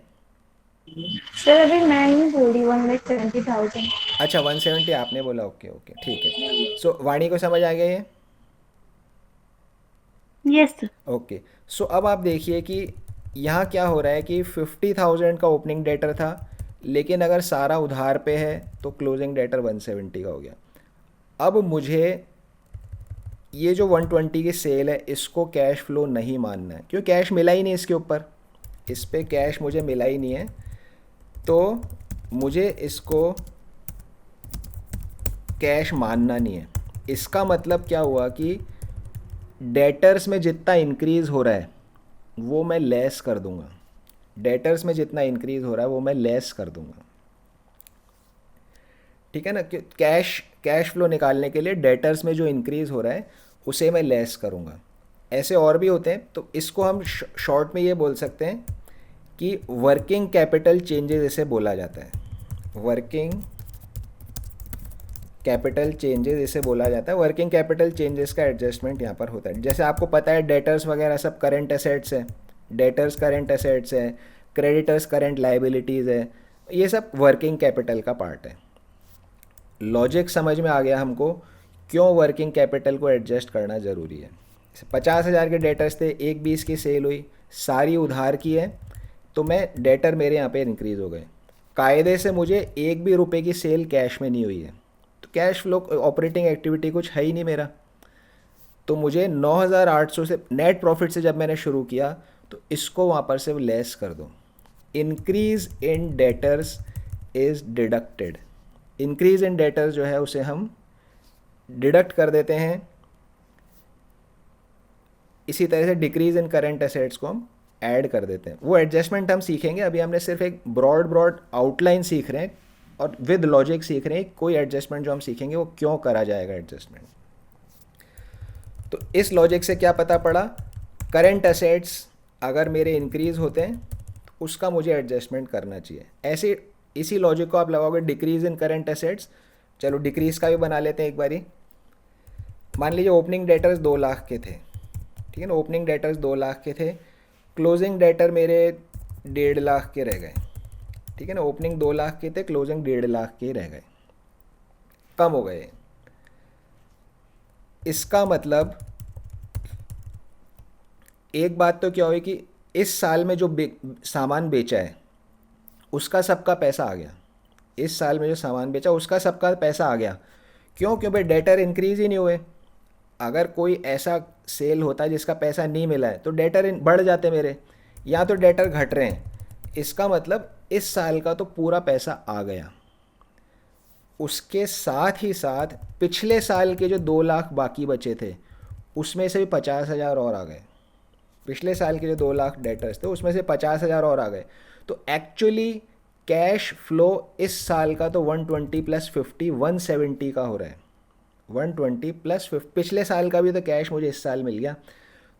सर अभी मैं ही बोली 1,70,000। अच्छा, 170 आपने बोला, ओके ओके ठीक है। सो वाणी को समझ आ गया ये? Yes sir. ओके, सो अब आप देखिए कि यहाँ क्या हो रहा है कि 50,000 का ओपनिंग डेटर था, लेकिन अगर सारा उधार पे है तो क्लोजिंग डेटर 170 का हो गया। अब मुझे ये जो 120 की सेल है इसको कैश फ्लो नहीं मानना है, क्यों? कैश मिला ही नहीं इसके ऊपर, इस पे कैश मुझे मिला ही नहीं है, तो मुझे इसको कैश मानना नहीं है। इसका मतलब क्या हुआ कि डेटर्स में जितना इंक्रीज़ हो रहा है वो मैं लेस कर दूंगा, डेटर्स में जितना इंक्रीज़ हो रहा है वो मैं लेस कर दूंगा। ठीक है ना, कि कैश फ्लो निकालने के लिए डेटर्स में जो इंक्रीज़ हो रहा है उसे मैं लेस करूँगा। ऐसे और भी होते हैं, तो इसको हम शॉर्ट में ये बोल सकते हैं कि वर्किंग कैपिटल चेंजेस इसे बोला जाता है। वर्किंग कैपिटल चेंजेस इसे बोला जाता है। वर्किंग कैपिटल चेंजेस का एडजस्टमेंट यहाँ पर होता है। जैसे आपको पता है डेटर्स वगैरह सब करंट एसेट्स है, डेटर्स करंट एसेट्स है, क्रेडिटर्स करंट लाइबिलिटीज़ है, ये सब वर्किंग कैपिटल का पार्ट है। लॉजिक समझ में आ गया हमको क्यों वर्किंग कैपिटल को एडजस्ट करना ज़रूरी है। 50,000 के डेटर्स थे, 1/20 की सेल हुई, सारी उधार की है, तो मैं डेटर मेरे यहाँ पे इंक्रीज़ हो गए। कायदे से मुझे 1 भी रुपए की सेल कैश में नहीं हुई है, तो कैश फ्लो ऑपरेटिंग एक्टिविटी कुछ है ही नहीं मेरा, तो मुझे 9,800 से नेट प्रॉफिट से जब मैंने शुरू किया तो इसको वहाँ पर से लेस कर दो। Increase in debtors is deducted. Increase in debtors जो है उसे हम डिडक्ट कर देते हैं। इसी तरह से डिक्रीज़ इन करंट एसेट्स को हम ऐड कर देते हैं। वो एडजस्टमेंट हम सीखेंगे, अभी हमने सिर्फ एक ब्रॉड आउटलाइन सीख रहे हैं और विद लॉजिक सीख रहे हैं। कोई एडजस्टमेंट जो हम सीखेंगे वो क्यों करा जाएगा एडजस्टमेंट। तो इस लॉजिक से क्या पता पड़ा, करंट एसेट्स अगर मेरे इंक्रीज़ होते हैं तो उसका मुझे एडजस्टमेंट करना चाहिए। ऐसे इसी लॉजिक को आप लगाओगे डिक्रीज़ इन करंट एसेट्स। चलो डिक्रीज़ का भी बना लेते हैं एक बारी। मान लीजिए ओपनिंग डेटर्स 2 लाख के थे, ठीक है ना, ओपनिंग डेटर्स 2 लाख के थे, क्लोजिंग डेटर मेरे 1.5 लाख के रह गए, ठीक है ना। ओपनिंग 2 लाख के थे, क्लोजिंग 1.5 लाख के रह गए, कम हो गए। इसका मतलब एक बात तो क्या हुई कि इस साल में जो सामान बेचा है उसका सबका पैसा आ गया। इस साल में जो सामान बेचा उसका सबका पैसा आ गया। क्यों? क्यों भाई डेटर इंक्रीज़ ही नहीं हुए। अगर कोई ऐसा सेल होता है जिसका पैसा नहीं मिला है तो डेटर बढ़ जाते मेरे, या तो डेटर घट रहे हैं। इसका मतलब इस साल का तो पूरा पैसा आ गया। उसके साथ ही साथ पिछले साल के जो 2 लाख बाकी बचे थे उसमें से भी 50,000 और आ गए। पिछले साल के जो 2 लाख डेटर्स थे उसमें से 50,000 और आ गए। तो एक्चुअली कैश फ्लो इस साल का तो 120 + 50 170 का हो रहा है। 120 + 50 पिछले साल का भी तो कैश मुझे इस साल मिल गया।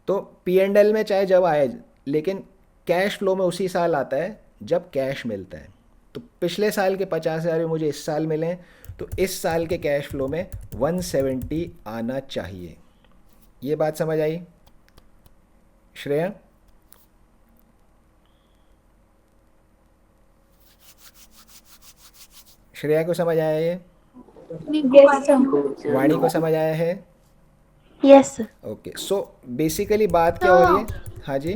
तो P&L में चाहे जब आए, लेकिन कैश फ्लो में उसी साल आता है जब कैश मिलता है। तो पिछले साल के 50,000 भी मुझे इस साल मिले, तो इस साल के कैश फ्लो में 170 आना चाहिए। ये बात समझ आई श्रेया? श्रेया को समझ आया ये? Yes, sir. वाणी को समझ आया है? यस ओके, सो बेसिकली बात क्या हो रही है? हाँ जी,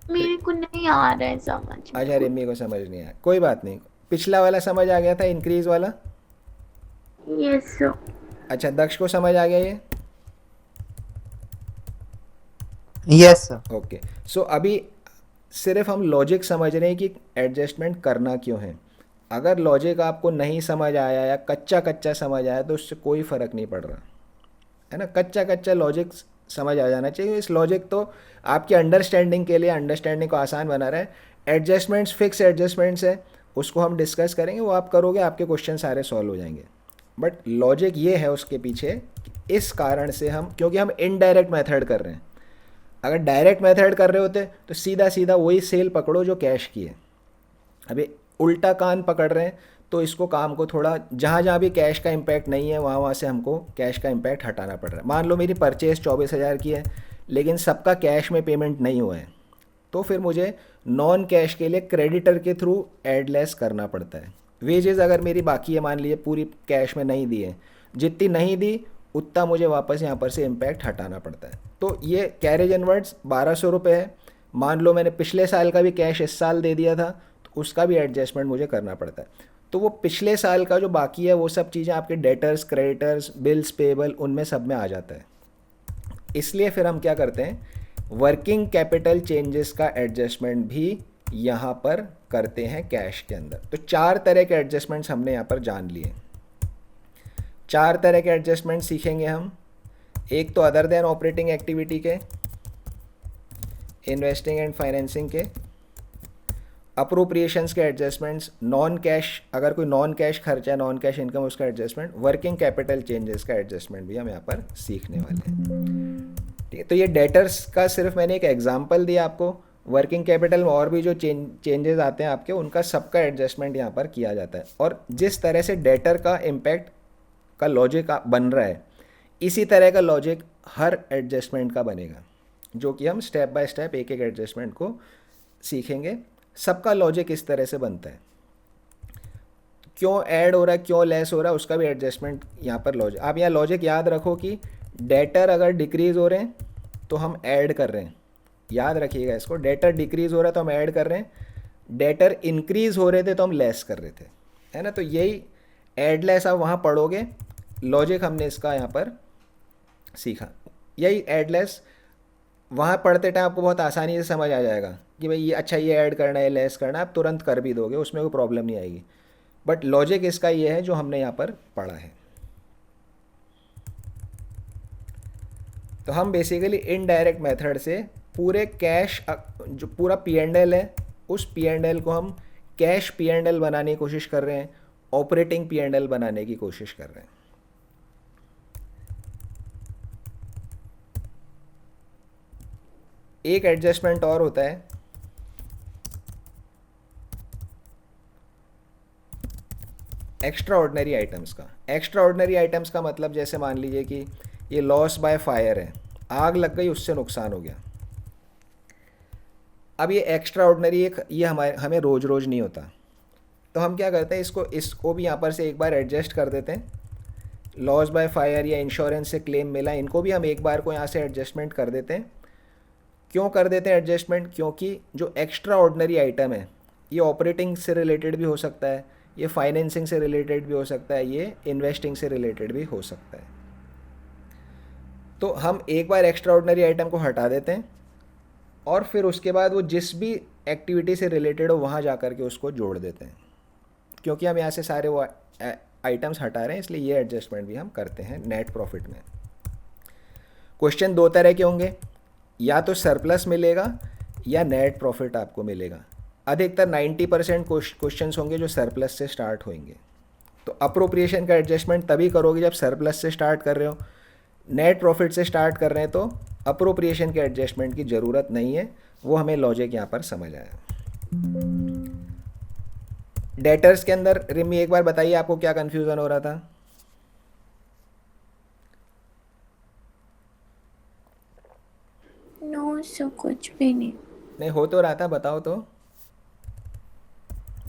मेरे को नहीं आ रहा है समझ में। अच्छा रिमी को समझ नहीं आया, कोई बात नहीं। पिछला वाला समझ आ गया था, इंक्रीज वाला? यस अच्छा, दक्ष को समझ आ गया ये? Yes sir. ओके, सो अभी सिर्फ हम लॉजिक समझ रहे हैं कि एडजस्टमेंट करना क्यों है। अगर लॉजिक आपको नहीं समझ आया या कच्चा कच्चा समझ आया तो उससे कोई फ़र्क नहीं पड़ रहा है ना। कच्चा कच्चा लॉजिक समझ आ जाना चाहिए। इस लॉजिक तो आपकी अंडरस्टैंडिंग के लिए, अंडरस्टैंडिंग को आसान बना रहा है। एडजस्टमेंट्स फिक्स एडजस्टमेंट्स है, उसको हम डिस्कस करेंगे, वो आप करोगे आपके क्वेश्चन सारे सॉल्व हो जाएंगे। बट लॉजिक ये है उसके पीछे, इस कारण से हम, क्योंकि हम इनडायरेक्ट मेथड कर रहे हैं। अगर डायरेक्ट मेथड कर रहे होते तो सीधा सीधा वही सेल पकड़ो जो कैश की है। अभी उल्टा कान पकड़ रहे हैं, तो इसको काम को थोड़ा, जहाँ जहाँ भी कैश का इम्पैक्ट नहीं है वहाँ वहाँ से हमको कैश का इम्पैक्ट हटाना पड़ रहा है। मान लो मेरी परचेज़ 24,000 की है लेकिन सबका कैश में पेमेंट नहीं हुआ है, तो फिर मुझे नॉन कैश के लिए क्रेडिटर के थ्रू एड लेस करना पड़ता है। वेजेस अगर मेरी बाकी है, मान लीजिए पूरी कैश में नहीं दी है, जितनी नहीं दी उतना मुझे वापस यहाँ पर से इम्पैक्ट हटाना पड़ता है। तो ये कैरेज इनवर्ड्स 1,200 रुपये है। मान लो मैंने पिछले साल का भी कैश इस साल दे दिया था, तो उसका भी एडजस्टमेंट मुझे करना पड़ता है। तो वो पिछले साल का जो बाकी है वो सब चीज़ें आपके डेटर्स, क्रेडिटर्स, बिल्स पेबल, उनमें सब में आ जाता है। इसलिए फिर हम क्या करते हैं, वर्किंग कैपिटल चेंजेस का एडजस्टमेंट भी यहाँ पर करते हैं कैश के अंदर। तो 4 तरह के एडजस्टमेंट्स हमने यहाँ पर जान लिए। 4 तरह के एडजस्टमेंट सीखेंगे हम। एक तो अदर देन ऑपरेटिंग एक्टिविटी के, इन्वेस्टिंग एंड फाइनेंसिंग के, अप्रोप्रिएशंस के एडजस्टमेंट्स, नॉन कैश, अगर कोई नॉन कैश खर्चा है, नॉन कैश इनकम, उसका एडजस्टमेंट, वर्किंग कैपिटल चेंजेस का एडजस्टमेंट भी हम यहाँ पर सीखने वाले हैं। ठीक है, तो ये डेटर्स का सिर्फ मैंने एक एग्जांपल दिया आपको। वर्किंग कैपिटल में और भी जो चेंजेस आते हैं आपके, उनका सबका एडजस्टमेंट यहाँ पर किया जाता है। और जिस तरह से डेटर का इम्पैक्ट का लॉजिक बन रहा है, इसी तरह का लॉजिक हर एडजस्टमेंट का बनेगा, जो कि हम स्टेप बाय स्टेप एक एक एडजस्टमेंट को सीखेंगे। सबका लॉजिक इस तरह से बनता है, क्यों ऐड हो रहा है, क्यों लेस हो रहा है, उसका भी एडजस्टमेंट यहाँ पर लॉजिक। आप यहाँ लॉजिक याद रखो कि डेटर अगर डिक्रीज़ हो रहे हैं तो हम ऐड कर रहे हैं, याद रखिएगा इसको। डेटर डिक्रीज़ हो रहा है तो हम ऐड कर रहे हैं, डेटर इंक्रीज़ हो रहे थे तो हम लेस कर रहे थे, है ना। तो यही ऐड लेस आप वहाँ पढ़ोगे, लॉजिक हमने इसका यहाँ पर सीखा। यही ऐड लेस वहाँ पढ़ते टाइम आपको बहुत आसानी से समझ आ जाएगा कि भाई ये अच्छा, ये ऐड करना है, लेस करना है, आप तुरंत कर भी दोगे, उसमें कोई प्रॉब्लम नहीं आएगी। बट लॉजिक इसका ये है जो हमने यहाँ पर पढ़ा है। तो हम बेसिकली इनडायरेक्ट मेथड से पूरे कैश, जो पूरा P&L है, उस P&L को हम कैश P&L बनाने की कोशिश कर रहे हैं, ऑपरेटिंग P&L बनाने की कोशिश कर रहे हैं। एक एडजस्टमेंट और होता है, एक्स्ट्रा ऑर्डिनरी आइटम्स का। एक्स्ट्रा ऑर्डिनरी आइटम्स का मतलब जैसे मान लीजिए कि ये लॉस बाय फायर है, आग लग गई, उससे नुकसान हो गया। अब ये एक्स्ट्रा ऑर्डिनरी ये हमें रोज़ रोज़ नहीं होता, तो हम क्या करते हैं, इसको भी यहाँ पर से एक बार एडजस्ट कर देते हैं। लॉस बाय फायर या इंश्योरेंस से क्लेम मिला, इनको भी हम एक बार को यहाँ से एडजस्टमेंट कर देते हैं। क्यों कर देते हैं एडजस्टमेंट? क्योंकि जो एक्स्ट्रा ऑर्डिनरी आइटम है, ये ऑपरेटिंग से रिलेटेड भी हो सकता है, ये फाइनेंसिंग से रिलेटेड भी हो सकता है, ये इन्वेस्टिंग से रिलेटेड भी हो सकता है। तो हम एक बार एक्स्ट्रा ऑर्डिनरी आइटम को हटा देते हैं और फिर उसके बाद वो जिस भी एक्टिविटी से रिलेटेड हो वहाँ जा कर के उसको जोड़ देते हैं। क्योंकि हम यहाँ से सारे वो आइटम्स हटा रहे हैं, इसलिए ये एडजस्टमेंट भी हम करते हैं नेट प्रॉफिट में। क्वेश्चन दो तरह के होंगे, या तो सरप्लस मिलेगा या नेट प्रॉफिट आपको मिलेगा। अधिकतर 90% क्वेश्चन होंगे जो सरप्लस से स्टार्ट होंगे। तो अप्रोप्रिएशन का एडजस्टमेंट तभी करोगे जब सरप्लस से स्टार्ट कर रहे हो। नेट प्रॉफिट से स्टार्ट कर रहे हैं तो अप्रोप्रिएशन के एडजस्टमेंट की ज़रूरत नहीं है, वो हमें लॉजिक यहाँ पर समझ आया। डेटर्स के अंदर रिमी एक बार बताइए आपको क्या कन्फ्यूज़न हो रहा था? नो सर, कुछ भी नहीं हो तो रहा था, बताओ तो।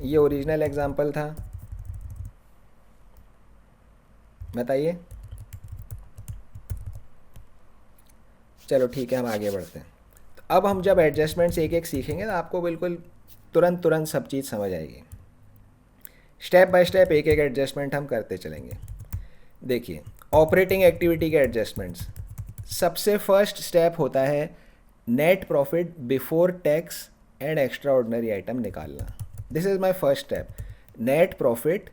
ये ओरिजिनल एग्जाम्पल था, बताइए। चलो ठीक है, हम आगे बढ़ते हैं। तो अब हम जब एडजस्टमेंट्स एक एक सीखेंगे तो आपको बिल्कुल तुरंत सब चीज़ समझ आएगी। स्टेप बाय स्टेप एक एक एडजस्टमेंट हम करते चलेंगे। देखिए, ऑपरेटिंग एक्टिविटी के एडजस्टमेंट्स, सबसे फर्स्ट स्टेप होता है net profit before tax and extra ordinary item निकालना। This is my first step, net profit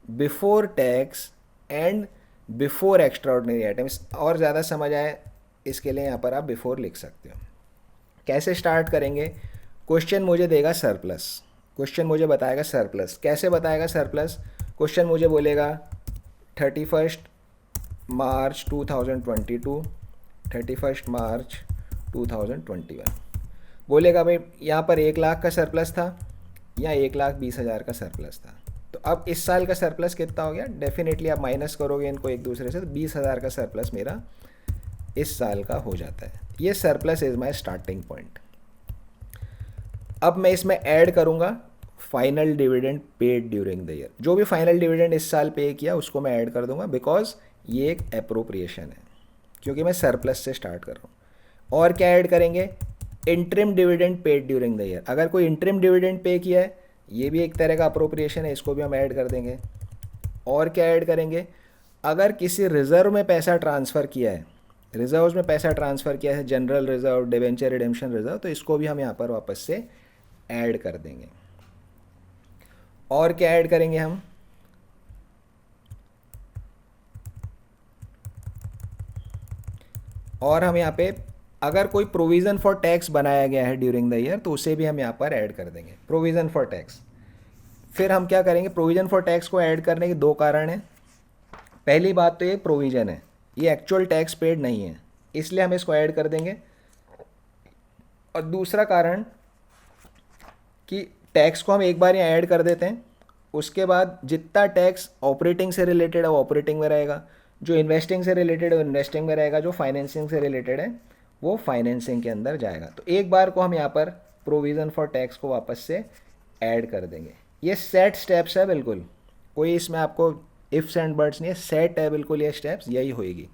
before tax and before extra ordinary items. और ज़्यादा समझ आए इसके लिए यहाँ पर आप बिफोर लिख सकते हो। कैसे स्टार्ट करेंगे? क्वेश्चन मुझे देगा सरप्लस, क्वेश्चन मुझे बताएगा सरप्लस। कैसे बताएगा सरप्लस? क्वेश्चन मुझे बोलेगा 31 मार्च 2022, 31 मार्च 2021। बोलेगा भाई यहाँ पर 1 लाख का सरप्लस था या 1,20,000 का सरप्लस था। तो अब इस साल का सरप्लस कितना हो गया? डेफिनेटली आप माइनस करोगे इनको एक दूसरे से, तो 20,000 का सरप्लस मेरा इस साल का हो जाता है। ये surplus is my starting point. अब मैं इसमें ऐड करूँगा final dividend paid during the year. जो भी फाइनल डिविडेंड इस साल पे किया उसको मैं ऐड कर दूंगा, बिकॉज ये एक अप्रोप्रिएशन है, क्योंकि मैं सरप्लस से स्टार्ट कर रहा हूँ। और क्या ऐड करेंगे? Interim dividend paid during the year. अगर कोई इंटरिम डिविडेंड पे किया है, ये भी एक तरह का अप्रोप्रिएशन है, इसको भी हम ऐड कर देंगे। और क्या ऐड करेंगे? अगर किसी रिजर्व में पैसा ट्रांसफ़र किया है, रिजर्व्स में पैसा ट्रांसफ़र किया है, general reserve, debenture redemption reserve, तो इसको भी हम यहाँ पर वापस से ऐड कर देंगे। और क्या ऐड करेंगे हम? और हम यहाँ पे अगर कोई प्रोविज़न फॉर टैक्स बनाया गया है ड्यूरिंग द ईयर तो उसे भी हम यहाँ पर ऐड कर देंगे, प्रोविज़न फॉर टैक्स। फिर हम क्या करेंगे, प्रोविज़न फॉर टैक्स को ऐड करने के दो कारण हैं। पहली बात तो ये प्रोविज़न है, ये एक्चुअल टैक्स पेड नहीं है, इसलिए हम इसको ऐड कर देंगे। और दूसरा कारण कि टैक्स को हम एक बार यहाँ ऐड कर देते हैं, उसके बाद जितना टैक्स ऑपरेटिंग से रिलेटेड है वो ऑपरेटिंग में रहेगा, जो इन्वेस्टिंग से रिलेटेड है वो इन्वेस्टिंग में रहेगा, जो फाइनेंसिंग से रिलेटेड है वो फाइनेंसिंग के अंदर जाएगा। तो एक बार को हम यहाँ पर प्रोविज़न फॉर टैक्स को वापस से ऐड कर देंगे। ये सेट स्टेप्स है बिल्कुल, कोई इसमें आपको इफ्स एंड बट्स नहीं है, सेट है बिल्कुल ये स्टेप्स, यही होएगी।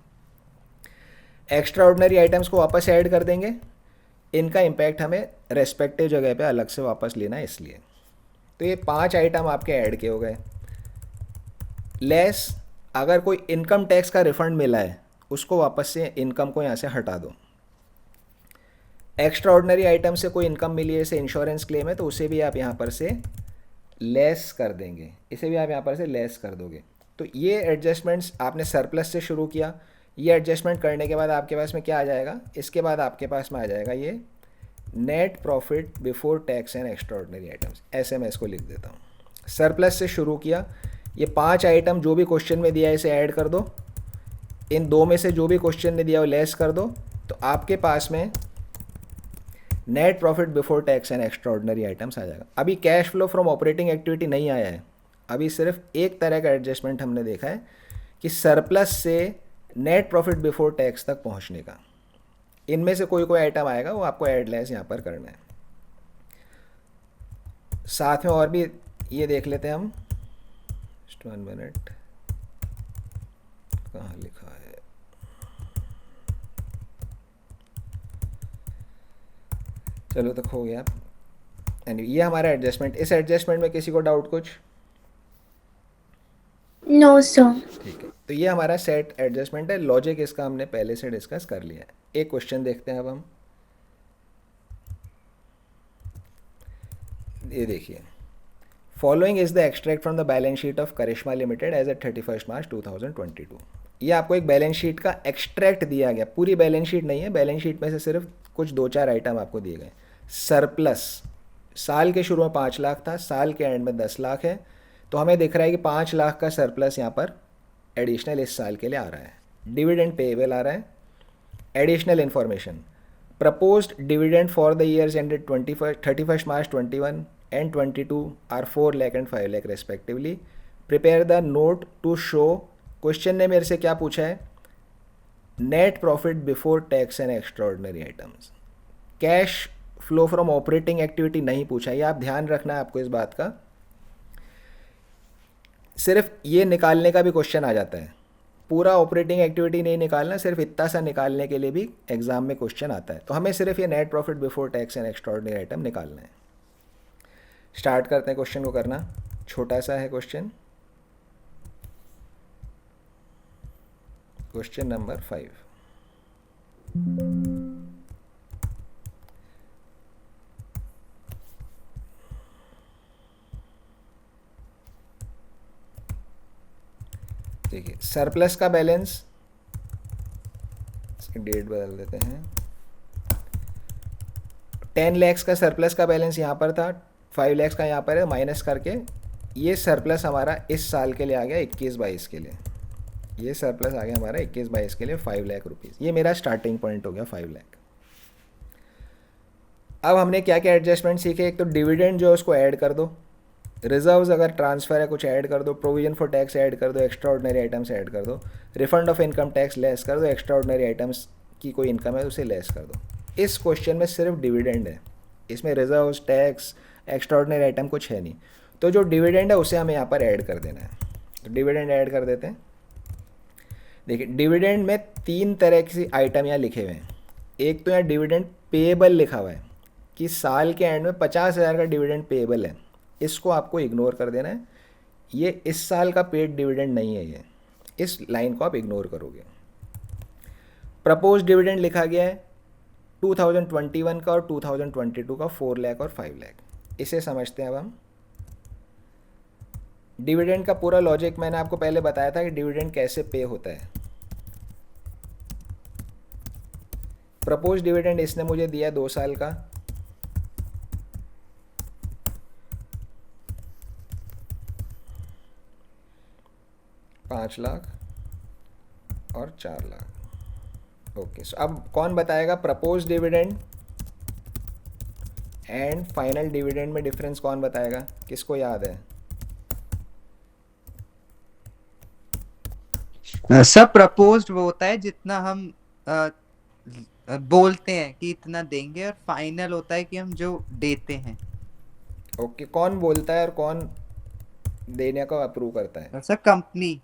एक्स्ट्रा ऑर्डिनरी आइटम्स को वापस ऐड कर देंगे, इनका इम्पैक्ट हमें रेस्पेक्टिव जगह पे अलग से वापस लेना है इसलिए। तो ये 5 आइटम आपके ऐड के हो गए। लेस अगर कोई इनकम टैक्स का रिफंड मिला है उसको वापस से इनकम को यहाँ से हटा दो। एक्स्ट्रा ऑर्डिनरी आइटम से कोई इनकम मिली है, जैसे इंश्योरेंस क्लेम है, तो उसे भी आप यहाँ पर से लेस कर देंगे, इसे भी आप यहाँ पर से लेस कर दोगे। तो ये एडजस्टमेंट्स आपने सरप्लस से शुरू किया, ये एडजस्टमेंट करने के बाद आपके पास में क्या आ जाएगा, इसके बाद आपके पास में आ जाएगा ये net profit before tax and extra ordinary items. ऐसे मैं इसको लिख देता हूँ। सरप्लस से शुरू किया, ये 5 आइटम जो भी क्वेश्चन में दिया है इसे ऐड कर दो, इन दो में से जो भी क्वेश्चन ने दिया वो लेस कर दो, तो आपके पास में net profit before tax and extra ordinary items आ जाएगा। अभी cash flow from operating activity नहीं आया है, अभी सिर्फ एक तरह का एडजस्टमेंट हमने देखा है कि सरप्लस से नेट प्रॉफिट बिफोर टैक्स तक पहुंचने का। इनमें से कोई आइटम आएगा वो आपको ऐड लेस यहाँ पर करना है। साथ में और भी ये देख लेते हैं हम, जस्ट 1 मिनट, कहाँ लिखा है, चलो तक हो गया। यानी ये हमारा एडजस्टमेंट। इस एडजस्टमेंट में किसी को डाउट कुछ? No sir. ठीक है, तो ये हमारा सेट एडजस्टमेंट है। लॉजिक इसका हमने पहले से डिस्कस कर लिया है। एक क्वेश्चन देखते हैं अब हम, ये देखिए, following is the extract from the balance sheet of Karishma limited as at 31 March 2022। ये आपको एक बैलेंस शीट का एक्सट्रैक्ट दिया गया, पूरी बैलेंस शीट नहीं है, बैलेंस शीट में से सिर्फ कुछ 2-4 आइटम आपको दिए गए। सरप्लस साल के शुरू में 5 लाख था, साल के एंड में 10 लाख है, तो हमें दिख रहा है कि 5 लाख का सरप्लस यहाँ पर एडिशनल इस साल के लिए आ रहा है। डिविडेंड पेएबल आ रहा है। Additional information, proposed dividend for the years ended 31 March 21 and 22 are 4 lakh and 5 lakh respectively. Prepare the note to show, question ने मेरे से क्या पूछा है, net profit before tax and extra ordinary items. Cash flow from operating activity नहीं पूछा, ये आप ध्यान रखना है आपको इस बात का। सिर्फ ये निकालने का भी क्वेश्चन आ जाता है, पूरा ऑपरेटिंग एक्टिविटी नहीं निकालना, सिर्फ इतना सा निकालने के लिए भी एग्जाम में क्वेश्चन आता है। तो हमें सिर्फ ये net profit before tax and extra ordinary item निकालना है। स्टार्ट करते हैं क्वेश्चन को करना। छोटा सा है क्वेश्चन, क्वेश्चन नंबर 5। देखिए, सरप्लस का बैलेंस, इसकी डेट बदल देते हैं, 10 लाख का सरप्लस का बैलेंस यहाँ पर था, 5 लाख का यहाँ पर है, माइनस करके ये सरप्लस हमारा इस साल के लिए आ गया 21-22 के लिए। ये सरप्लस आ गया हमारा 21-22 के लिए 5 लाख रुपीज़। ये मेरा स्टार्टिंग पॉइंट हो गया 5 लाख। अब हमने क्या क्या एडजस्टमेंट सीखे, एक तो डिविडेंड जो है उसको ऐड कर दो, रिजर्व्स अगर ट्रांसफ़र है कुछ ऐड कर दो, प्रोविजन फॉर टैक्स ऐड कर दो, एक्स्ट्रा ऑर्डिनरी आइटम्स ऐड कर दो, refund of income tax less कर दो, एक्स्ट्रा ऑर्डिनरी आइटम्स की कोई इनकम है उसे लेस कर दो। इस क्वेश्चन में सिर्फ डिविडेंड है, इसमें reserves, tax, extra ordinary item कुछ है नहीं। तो जो डिविडेंड है उसे हमें यहाँ पर ऐड कर देना है। तो डिविडेंड ऐड कर देते हैं। देखिए, डिविडेंड में 3 तरह की आइटम यहाँ लिखे हुए हैं। एक तो यहाँ डिविडेंड पेएबल लिखा हुआ है कि साल के एंड में 50,000 का डिविडेंड पेएबल है, इसको आपको इग्नोर कर देना है। ये इस साल का पेड डिविडेंड नहीं है, ये इस लाइन को आप इग्नोर करोगे। प्रपोज डिविडेंड लिखा गया है 2021 का और 2022 का 4 लाख और 5 लाख। इसे समझते हैं अब हम। डिविडेंड का पूरा लॉजिक मैंने आपको पहले बताया था कि डिविडेंड कैसे पे होता है। प्रपोज डिविडेंड इसने मुझे दिया 2 साल का, ₹5 लाख और 4 लाख। ओके, सो अब कौन बताएगा propose dividend and final dividend में डिफरेंस कौन बताएगा? किसको याद है? सब प्रपोज्ड वो होता है जितना हम बोलते हैं कि इतना देंगे, और फाइनल होता है कि हम जो देते हैं। ओके, कौन बोलता है और कौन देने को अप्रूव करता है? Sir company.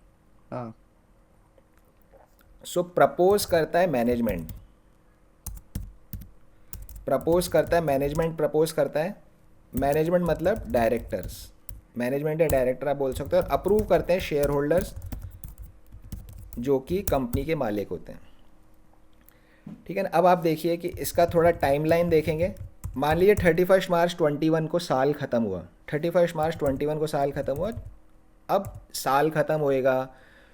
सो प्रपोज करता है मैनेजमेंट, प्रपोज करता है मैनेजमेंट, प्रपोज करता है मैनेजमेंट मतलब डायरेक्टर्स, मैनेजमेंट या डायरेक्टर आप बोल सकते हो, और अप्रूव करते हैं शेयर होल्डर्स जो कि कंपनी के मालिक होते हैं। ठीक है ना। अब आप देखिए कि इसका थोड़ा टाइमलाइन देखेंगे। मान लीजिए 31 मार्च 21 को साल ख़त्म हुआ, 31 मार्च 21 को साल ख़त्म हुआ। अब साल ख़त्म होएगा,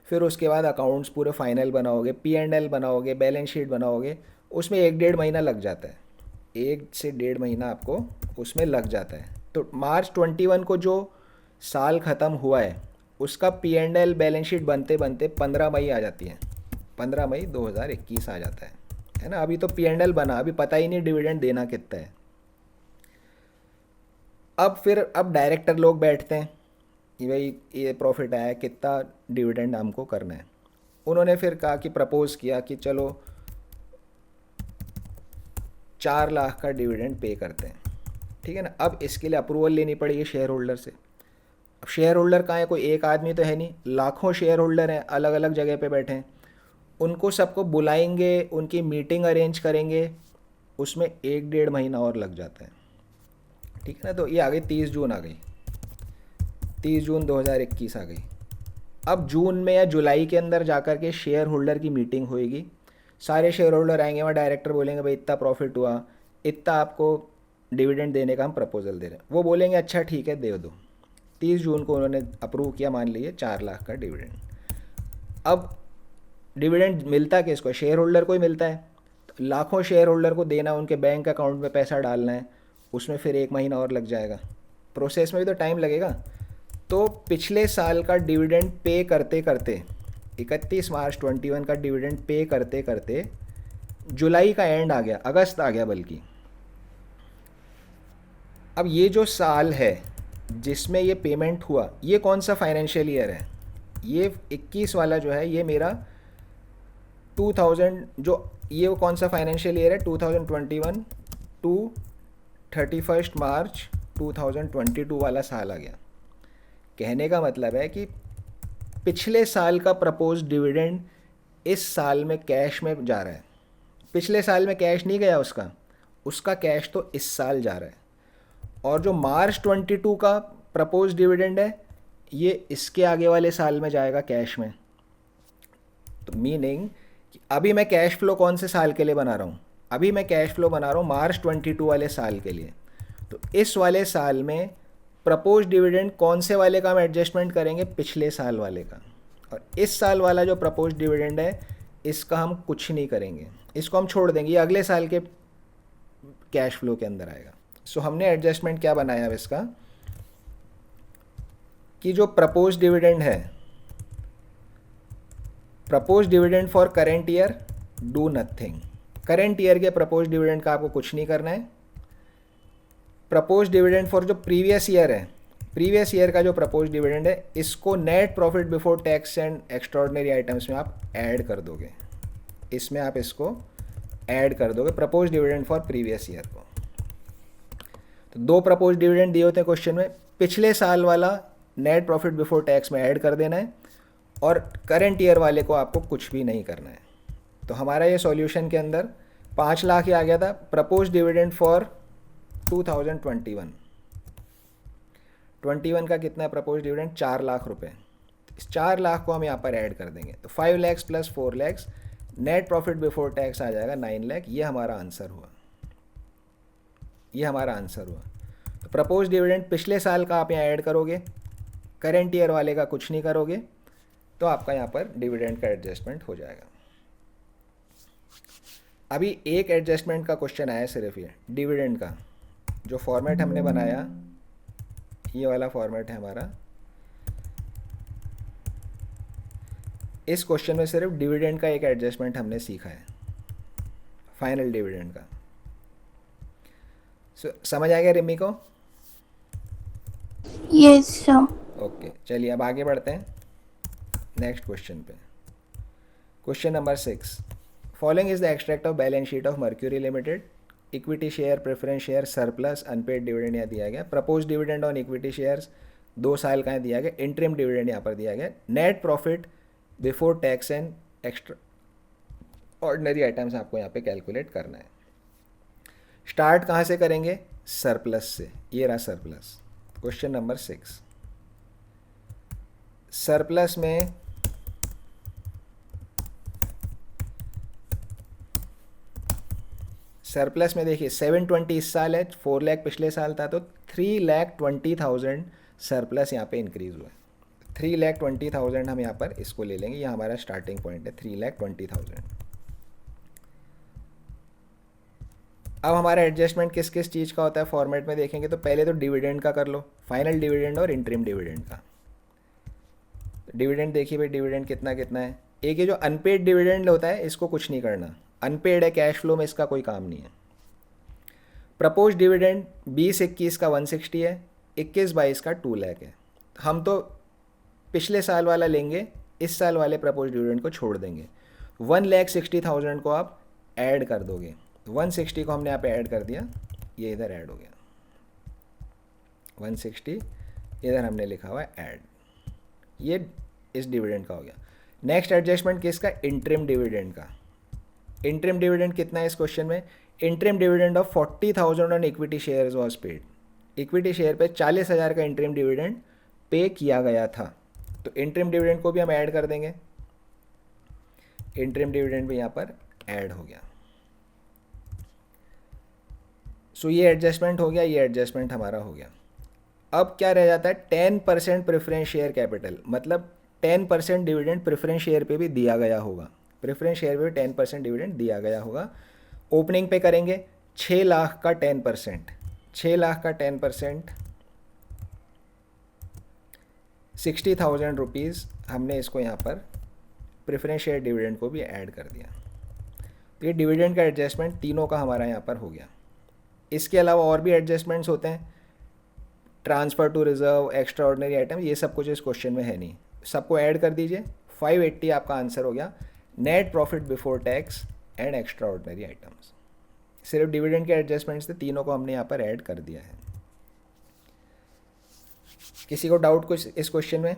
फिर उसके बाद अकाउंट्स पूरे फाइनल बनाओगे, P&L बनाओगे, बैलेंस शीट बनाओगे, उसमें 1-1.5 महीना लग जाता है, 1 से 1.5 महीना आपको उसमें लग जाता है। तो मार्च 21 को जो साल ख़त्म हुआ है उसका P&L बैलेंस शीट बनते बनते 15 मई आ जाती है, 15 मई 2021 आ जाता है ना। अभी तो P&L बना, अभी पता ही नहीं डिविडेंड देना कितना है। अब डायरेक्टर लोग बैठते हैं कि भाई ये प्रॉफिट आया, कितना डिविडेंड हमको करना है। उन्होंने फिर कहा कि प्रपोज़ किया कि चलो 4 लाख का डिविडेंड पे करते हैं। ठीक है ना। अब इसके लिए अप्रूवल लेनी पड़ेगी शेयर होल्डर से। अब शेयर होल्डर कहाँ है? कोई एक आदमी तो है नहीं, लाखों शेयर होल्डर हैं, अलग अलग जगह पे बैठे हैं। उनको सबको बुलाएंगे, उनकी मीटिंग अरेंज करेंगे, उसमें 1-1.5 महीना और लग जाता है। ठीक है ना। तो ये आ गई 30 जून आ गई, 30 जून 2021 आ गई। अब जून में या जुलाई के अंदर जाकर के शेयर होल्डर की मीटिंग होएगी, सारे शेयर होल्डर आएंगे, वहाँ डायरेक्टर बोलेंगे भाई इतना प्रॉफिट हुआ, इतना आपको डिविडेंड देने का हम प्रपोजल दे रहे हैं। वो बोलेंगे अच्छा ठीक है दे दो। 30 जून को उन्होंने अप्रूव किया, मान लीजिए 4 लाख का डिविडेंड। अब डिविडेंड मिलता किसको? शेयर होल्डर को ही मिलता है। तो लाखों शेयर होल्डर को देना, उनके बैंक अकाउंट में पैसा डालना है, उसमें फिर 1 महीना और लग जाएगा। प्रोसेस में भी तो टाइम लगेगा। तो पिछले साल का डिविडेंड पे करते करते 31 मार्च 21 का डिविडेंड पे करते करते जुलाई का एंड आ गया, अगस्त आ गया बल्कि। अब ये जो साल है जिसमें ये पेमेंट हुआ, ये कौन सा फाइनेंशियल ईयर है? ये 21 वाला जो है ये मेरा 2000 जो ये वो कौन सा फाइनेंशियल ईयर है? 2021 टू 31 मार्च 2022 वाला साल आ गया। कहने का मतलब है कि पिछले साल का प्रपोज डिविडेंड इस साल में कैश में जा रहा है। पिछले साल में कैश नहीं गया उसका, उसका कैश तो इस साल जा रहा है। और जो मार्च 22 का प्रपोज डिविडेंड है ये इसके आगे वाले साल में जाएगा कैश में। तो मीनिंग कि अभी मैं कैश फ्लो कौन से साल के लिए बना रहा हूँ? अभी मैं कैश फ्लो बना रहा हूँ मार्च 22 वाले साल के लिए। तो इस वाले साल में प्रपोज डिविडेंड कौन से वाले का हम एडजस्टमेंट करेंगे? पिछले साल वाले का। और इस साल वाला जो प्रपोज डिविडेंड है इसका हम कुछ नहीं करेंगे, इसको हम छोड़ देंगे, ये अगले साल के कैश फ्लो के अंदर आएगा। सो हमने एडजस्टमेंट क्या बनाया अब इसका कि जो प्रपोज डिविडेंड है, propose dividend for current year do nothing. Current year के प्रपोज डिविडेंड का आपको कुछ नहीं करना है। प्रपोज डिविडेंड फॉर जो प्रीवियस ईयर है, प्रीवियस ईयर का जो प्रपोज डिविडेंड है इसको net profit before tax and extraordinary items में आप ऐड कर दोगे, इसमें आप इसको ऐड कर दोगे propose dividend for previous year को। तो 2 प्रपोज डिविडेंड दिए होते हैं क्वेश्चन में, पिछले साल वाला नेट प्रॉफिट बिफोर टैक्स में ऐड कर देना है और करेंट ईयर वाले को आपको कुछ भी नहीं करना है। तो हमारा ये सॉल्यूशन के अंदर 5 लाख ही आ गया था। प्रपोज डिविडेंड फॉर 2021 का कितना प्रपोज डिविडेंड? 4 लाख रुपए। इस 4 लाख को हम यहाँ पर ऐड कर देंगे तो 5 lakhs plus 4 lakhs net profit before tax आ जाएगा 9 लाख। ये हमारा आंसर हुआ, ये हमारा आंसर हुआ। तो प्रपोज डिविडेंड पिछले साल का आप यहाँ ऐड करोगे, करेंट ईयर वाले का कुछ नहीं करोगे, तो आपका यहाँ पर डिविडेंड का एडजस्टमेंट हो जाएगा। अभी एक एडजस्टमेंट का क्वेश्चन आया सिर्फ, ये डिविडेंड का जो फॉर्मेट हमने बनाया, ये वाला फॉर्मेट है हमारा। इस क्वेश्चन में सिर्फ डिविडेंड का एक एडजस्टमेंट हमने सीखा है, फाइनल डिविडेंड का। समझ आ गया रिमी को? Yes, sir. ओके, चलिए अब आगे बढ़ते हैं नेक्स्ट क्वेश्चन पे। Question number 6, following is the extract of balance sheet of Mercury limited, equity share, preference share, surplus, unpaid dividend यहाँ दिया गया, propose dividend on equity shares 2 साल का दिया गया, इंटरिम डिविडेंड यहाँ पर दिया गया, net profit before tax and extra ordinary items आपको यहाँ पे कैलकुलेट करना है। स्टार्ट कहाँ से करेंगे? सरप्लस से। ये रहा सरप्लस। क्वेश्चन नंबर 6, सरप्लस में देखिए 720 इस साल है, 4 लाख पिछले साल था, तो 3,20,000 सरप्लस यहाँ पे इंक्रीज हुआ है। 3,20,000 हम यहाँ पर इसको ले लेंगे, ये हमारा स्टार्टिंग पॉइंट है 3,20,000। अब हमारा एडजस्टमेंट किस किस चीज़ का होता है फॉर्मेट में देखेंगे तो पहले तो डिविडेंड का कर लो, फाइनल डिविडेंड और इंटरिम डिविडेंड का। डिविडेंड देखिए भाई, डिविडेंड कितना कितना है। एक ये जो अनपेड डिविडेंड होता है इसको कुछ नहीं करना, अनपेड है, कैश फ्लो में इसका कोई काम नहीं है। प्रपोज डिविडेंड 20-21 का 160 है, 21-22 का 2 लाख है। हम तो पिछले साल वाला लेंगे, इस साल वाले प्रपोज डिविडेंड को छोड़ देंगे। 1,60,000 को आप ऐड कर दोगे, 160 को हमने यहाँ पे ऐड कर दिया, ये इधर ऐड हो गया, 160 इधर हमने लिखा हुआ है ऐड, ये इस डिविडेंड का हो गया। नेक्स्ट एडजस्टमेंट किसका? इंटरिम डिविडेंड का। इंटरिम डिविडेंड कितना है इस क्वेश्चन में? Interim dividend of 40,000 on equity shares was paid. Equity share पे 40,000 का इंटरिम डिविडेंड पे किया गया था, तो इंटरिम डिविडेंड को भी हम ऐड कर देंगे। इंटरिम डिविडेंड भी यहाँ पर ऐड हो गया। सो ये एडजस्टमेंट हो गया, ये एडजस्टमेंट हमारा हो गया। अब क्या रह जाता है? 10% प्रेफरेंस शेयर कैपिटल, मतलब 10% डिविडेंड प्रेफरेंस शेयर पे भी दिया गया होगा, प्रेफरेंस शेयर पे भी 10% डिविडेंड दिया गया होगा। ओपनिंग पे करेंगे 6 लाख का 10%, 6 लाख का 10% 60,000 रुपीज़ हमने इसको यहाँ पर प्रेफरेंस शेयर डिविडेंड को भी ऐड कर दिया। तो ये डिविडेंड का एडजस्टमेंट तीनों का हमारा यहाँ पर हो गया। इसके अलावा और भी एडजस्टमेंट्स होते हैं, transfer to reserve, extra ordinary item, ये सब कुछ इस क्वेश्चन में है नहीं, सबको ऐड कर दीजिए। 580 आपका आंसर हो गया, net profit before tax and extra ordinary items. सिर्फ डिविडेंड के एडजस्टमेंट्स थे, तीनों को हमने यहाँ पर ऐड कर दिया है। किसी को डाउट कुछ इस क्वेश्चन में?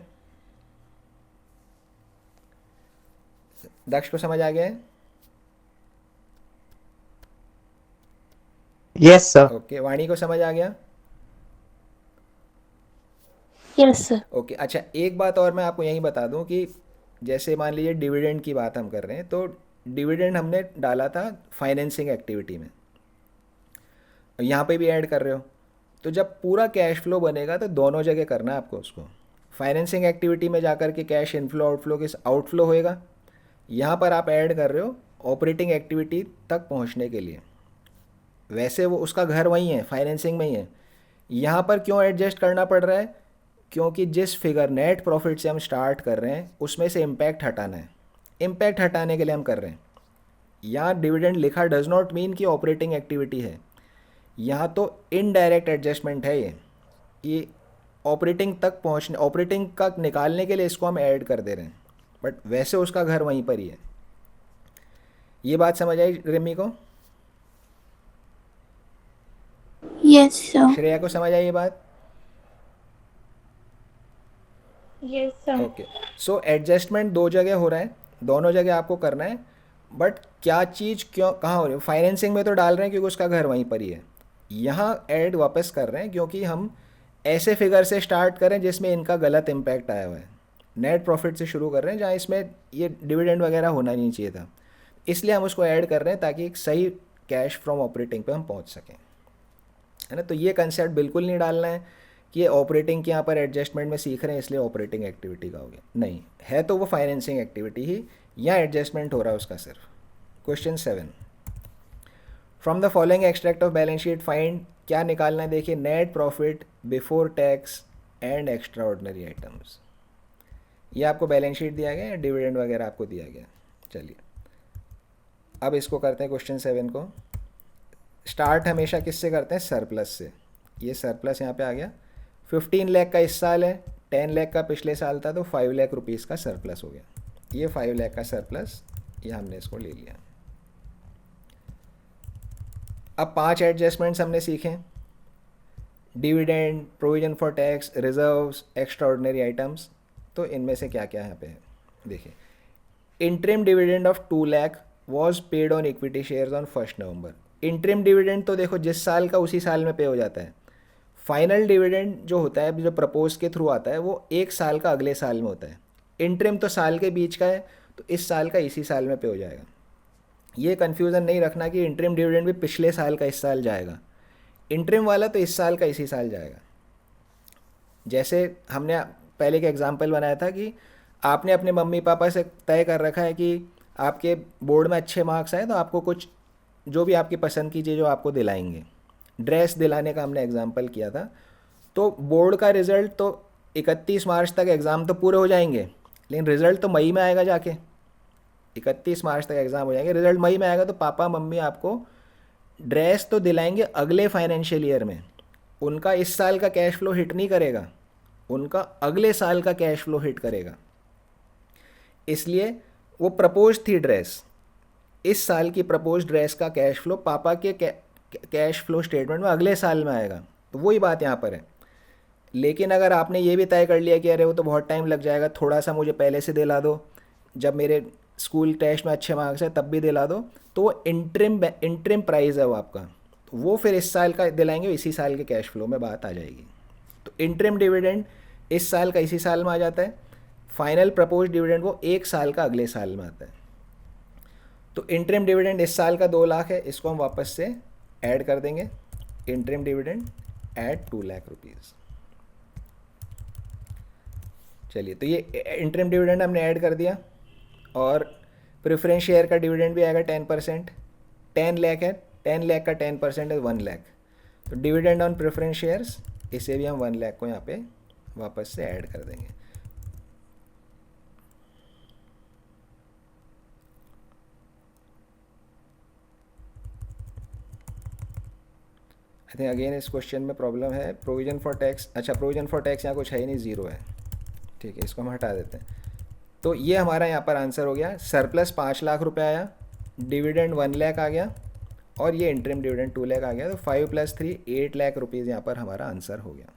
दक्ष को समझ आ गया है? Yes sir. ओके, वाणी को समझ आ गया? Yes sir. ओके, अच्छा एक बात और मैं आपको यही बता दूं कि जैसे मान लीजिए डिविडेंड की बात हम कर रहे हैं, तो डिविडेंड हमने डाला था फाइनेंसिंग एक्टिविटी में, यहाँ पे भी ऐड कर रहे हो, तो जब पूरा कैश फ्लो बनेगा तो दोनों जगह करना है आपको उसको। फाइनेंसिंग एक्टिविटी में जाकर के कैश इनफ्लो आउटफ्लो किस आउटफ्लो होएगा, यहाँ पर आप ऐड कर रहे हो ऑपरेटिंग एक्टिविटी तक पहुँचने के लिए। वैसे वो उसका घर वहीं है, फाइनेंसिंग में ही है। यहाँ पर क्यों एडजस्ट करना पड़ रहा है? क्योंकि जिस फिगर नेट प्रॉफिट से हम स्टार्ट कर रहे हैं उसमें से इम्पैक्ट हटाना है, इम्पैक्ट हटाने के लिए हम कर रहे हैं। यहाँ डिविडेंड लिखा डज नॉट मीन कि ऑपरेटिंग एक्टिविटी है, यहाँ तो इनडायरेक्ट एडजस्टमेंट है ये ऑपरेटिंग तक पहुँचने, ऑपरेटिंग का निकालने के लिए इसको हम ऐड कर दे रहे हैं, बट वैसे उसका घर वहीं पर ही है। ये बात समझ आई रिमी को? Yes, sir. श्रेया को समझ आई ये बात? Yes, sir. Okay, so adjustment दो जगह हो रहा है, दोनों जगह आपको करना है, बट क्या चीज़ क्यों कहाँ हो रही है? फाइनेंसिंग में तो डाल रहे हैं क्योंकि उसका घर वहीं पर ही है, यहाँ ऐड वापस कर रहे हैं क्योंकि हम ऐसे फिगर से स्टार्ट करें जिसमें इनका गलत इम्पैक्ट आया हुआ है। नेट प्रॉफिट से शुरू कर रहे हैं जहाँ इसमें ये डिविडेंड वगैरह होना नहीं चाहिए था, इसलिए हम उसको ऐड कर रहे हैं ताकि एक सही कैश फ्रॉम ऑपरेटिंग पे हम पहुँच सकें, है ना। तो ये कंसेप्ट बिल्कुल नहीं डालना है कि ये ऑपरेटिंग के यहाँ पर एडजस्टमेंट में सीख रहे हैं इसलिए ऑपरेटिंग एक्टिविटी का हो गया, नहीं है, तो वो फाइनेंसिंग एक्टिविटी ही यहाँ एडजस्टमेंट हो रहा है उसका सिर्फ। Question 7, from the following extract of balance sheet find, क्या निकालना है देखिए, net profit before tax and extra ordinary items. ये आपको बैलेंस शीट दिया गया या डिविडेंड वगैरह आपको दिया गया। चलिए अब इसको करते हैं क्वेश्चन 7 को। स्टार्ट हमेशा किससे करते हैं, सरप्लस से। ये सरप्लस यहाँ पे आ गया, 15 लाख का इस साल है, 10 लाख का पिछले साल था, तो 5 लाख रुपीज़ का सरप्लस हो गया। ये 5 लाख का सरप्लस, ये हमने इसको ले लिया। अब 5 एडजस्टमेंट्स हमने सीखे, dividend, provision for tax, reserves, extra ordinary items. तो इनमें से क्या क्या यहाँ पे है देखिए। Interim dividend of 2 lakh was paid on equity shares on 1 November. Interim dividend तो देखो जिस साल का उसी साल में पे हो जाता है। फाइनल डिविडेंड जो होता है, जो प्रपोज के थ्रू आता है, वो 1 साल का अगले साल में होता है। इंटरिम तो साल के बीच का है, तो इस साल का इसी साल में पे हो जाएगा। ये कन्फ्यूज़न नहीं रखना कि इंटरिम डिविडेंड भी पिछले साल का इस साल जाएगा, इंटरिम वाला तो इस साल का इसी साल जाएगा। जैसे हमने पहले के एग्जाम्पल बनाया था कि आपने अपने मम्मी पापा से तय कर रखा है कि आपके बोर्ड में अच्छे मार्क्स आए तो आपको कुछ जो भी आपकी पसंद की चीज़ जो आपको दिलाएंगे। ड्रेस दिलाने का हमने एग्जाम्पल किया था। तो बोर्ड का रिज़ल्ट तो 31 मार्च तक एग्ज़ाम तो पूरे हो जाएंगे, लेकिन रिज़ल्ट तो मई में आएगा जाके। 31 मार्च तक एग्ज़ाम हो जाएंगे, रिज़ल्ट मई में आएगा, तो पापा मम्मी आपको ड्रेस तो दिलाएंगे अगले फाइनेंशियल ईयर में। उनका इस साल का कैश फ्लो हिट नहीं करेगा, उनका अगले साल का कैश फ्लो हिट करेगा। इसलिए वो प्रपोज थी ड्रेस, इस साल की प्रपोज ड्रेस का कैश फ्लो पापा के कैश फ्लो स्टेटमेंट में अगले साल में आएगा। तो वही बात यहाँ पर है। लेकिन अगर आपने ये भी तय कर लिया कि अरे वो तो बहुत टाइम लग जाएगा, थोड़ा सा मुझे पहले से दिला दो, जब मेरे स्कूल टेस्ट में अच्छे मार्क्स है तब भी दिला दो, तो वो इंटरिम प्राइस है वो आपका, तो वो फिर इस साल का दिलाएंगे, इसी साल के कैश फ्लो में बात आ जाएगी। तो इंटरिम डिविडेंड इस साल का इसी साल में आ जाता है, फाइनल प्रपोज डिविडेंड वो 1 साल का अगले साल में आता है। तो इंटरिम डिविडेंड इस साल का 2 लाख है, इसको हम वापस से ऐड कर देंगे, interim dividend add 2 lakh rupees. चलिए तो ये इंटरिम डिविडेंड हमने ऐड कर दिया, और प्रेफरेंस शेयर का डिविडेंड भी आएगा 10%। 10 लाख है, 10 लाख का 10% है 1 लाख। तो डिविडेंड ऑन प्रेफरेंस शेयर्स, इसे भी हम 1 लाख को यहाँ पे वापस से ऐड कर देंगे। आई थिंक अगेन इस क्वेश्चन में प्रॉब्लम है, प्रोविजन फॉर टैक्स। अच्छा, प्रोविजन फॉर टैक्स यहाँ कुछ है ही नहीं, 0 है। ठीक है, इसको हम हटा देते हैं। तो ये हमारा यहाँ पर आंसर हो गया। सरप्लस 5 लाख रुपए आया, डिविडेंड 1 लाख आ गया, और ये इंटरिम डिविडेंड 2 लाख आ गया। तो 5 + 3 8 लाख रुपीज़ यहाँ पर हमारा आंसर हो गया।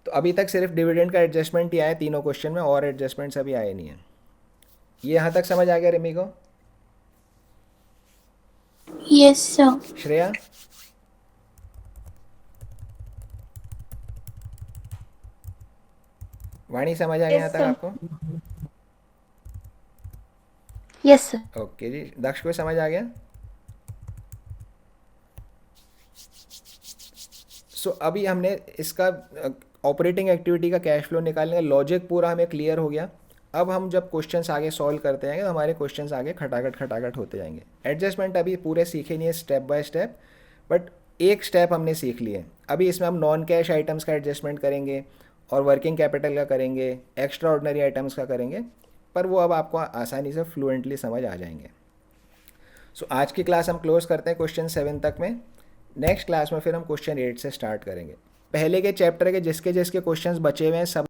तो अभी तक सिर्फ डिविडेंड का एडजस्टमेंट ही आया तीनों क्वेश्चन में, और एडजस्टमेंट्स अभी आए नहीं हैं। ये यहाँ तक समझ आ गया रिमी को? Yes sir. श्रेया? वाणी समझ आ गया यहाँ Yes, तक sir. आपको? Yes sir. ओके जी, दक्ष को समझ आ गया? सो अभी हमने इसका ऑपरेटिंग एक्टिविटी का कैश फ्लो निकालने का लॉजिक पूरा हमें क्लियर हो गया। अब हम जब क्वेश्चंस आगे सॉल्व करते जाएंगे तो हमारे क्वेश्चंस आगे खटाखट होते जाएंगे। एडजस्टमेंट अभी पूरे सीखे नहीं है स्टेप बाय स्टेप, बट एक स्टेप हमने सीख लिए। अभी इसमें हम नॉन कैश आइटम्स का एडजस्टमेंट करेंगे, और वर्किंग कैपिटल का करेंगे, एक्स्ट्रा ऑर्डिनरी आइटम्स का करेंगे, पर वो अब आपको आसानी से फ्लुएंटली समझ आ जाएंगे। सो आज की क्लास हम क्लोज करते हैं क्वेश्चन 7 तक में। नेक्स्ट क्लास में फिर हम क्वेश्चन 8 से स्टार्ट करेंगे। पहले के चैप्टर के जिसके जिसके क्वेश्चंस बचे हुए हैं सब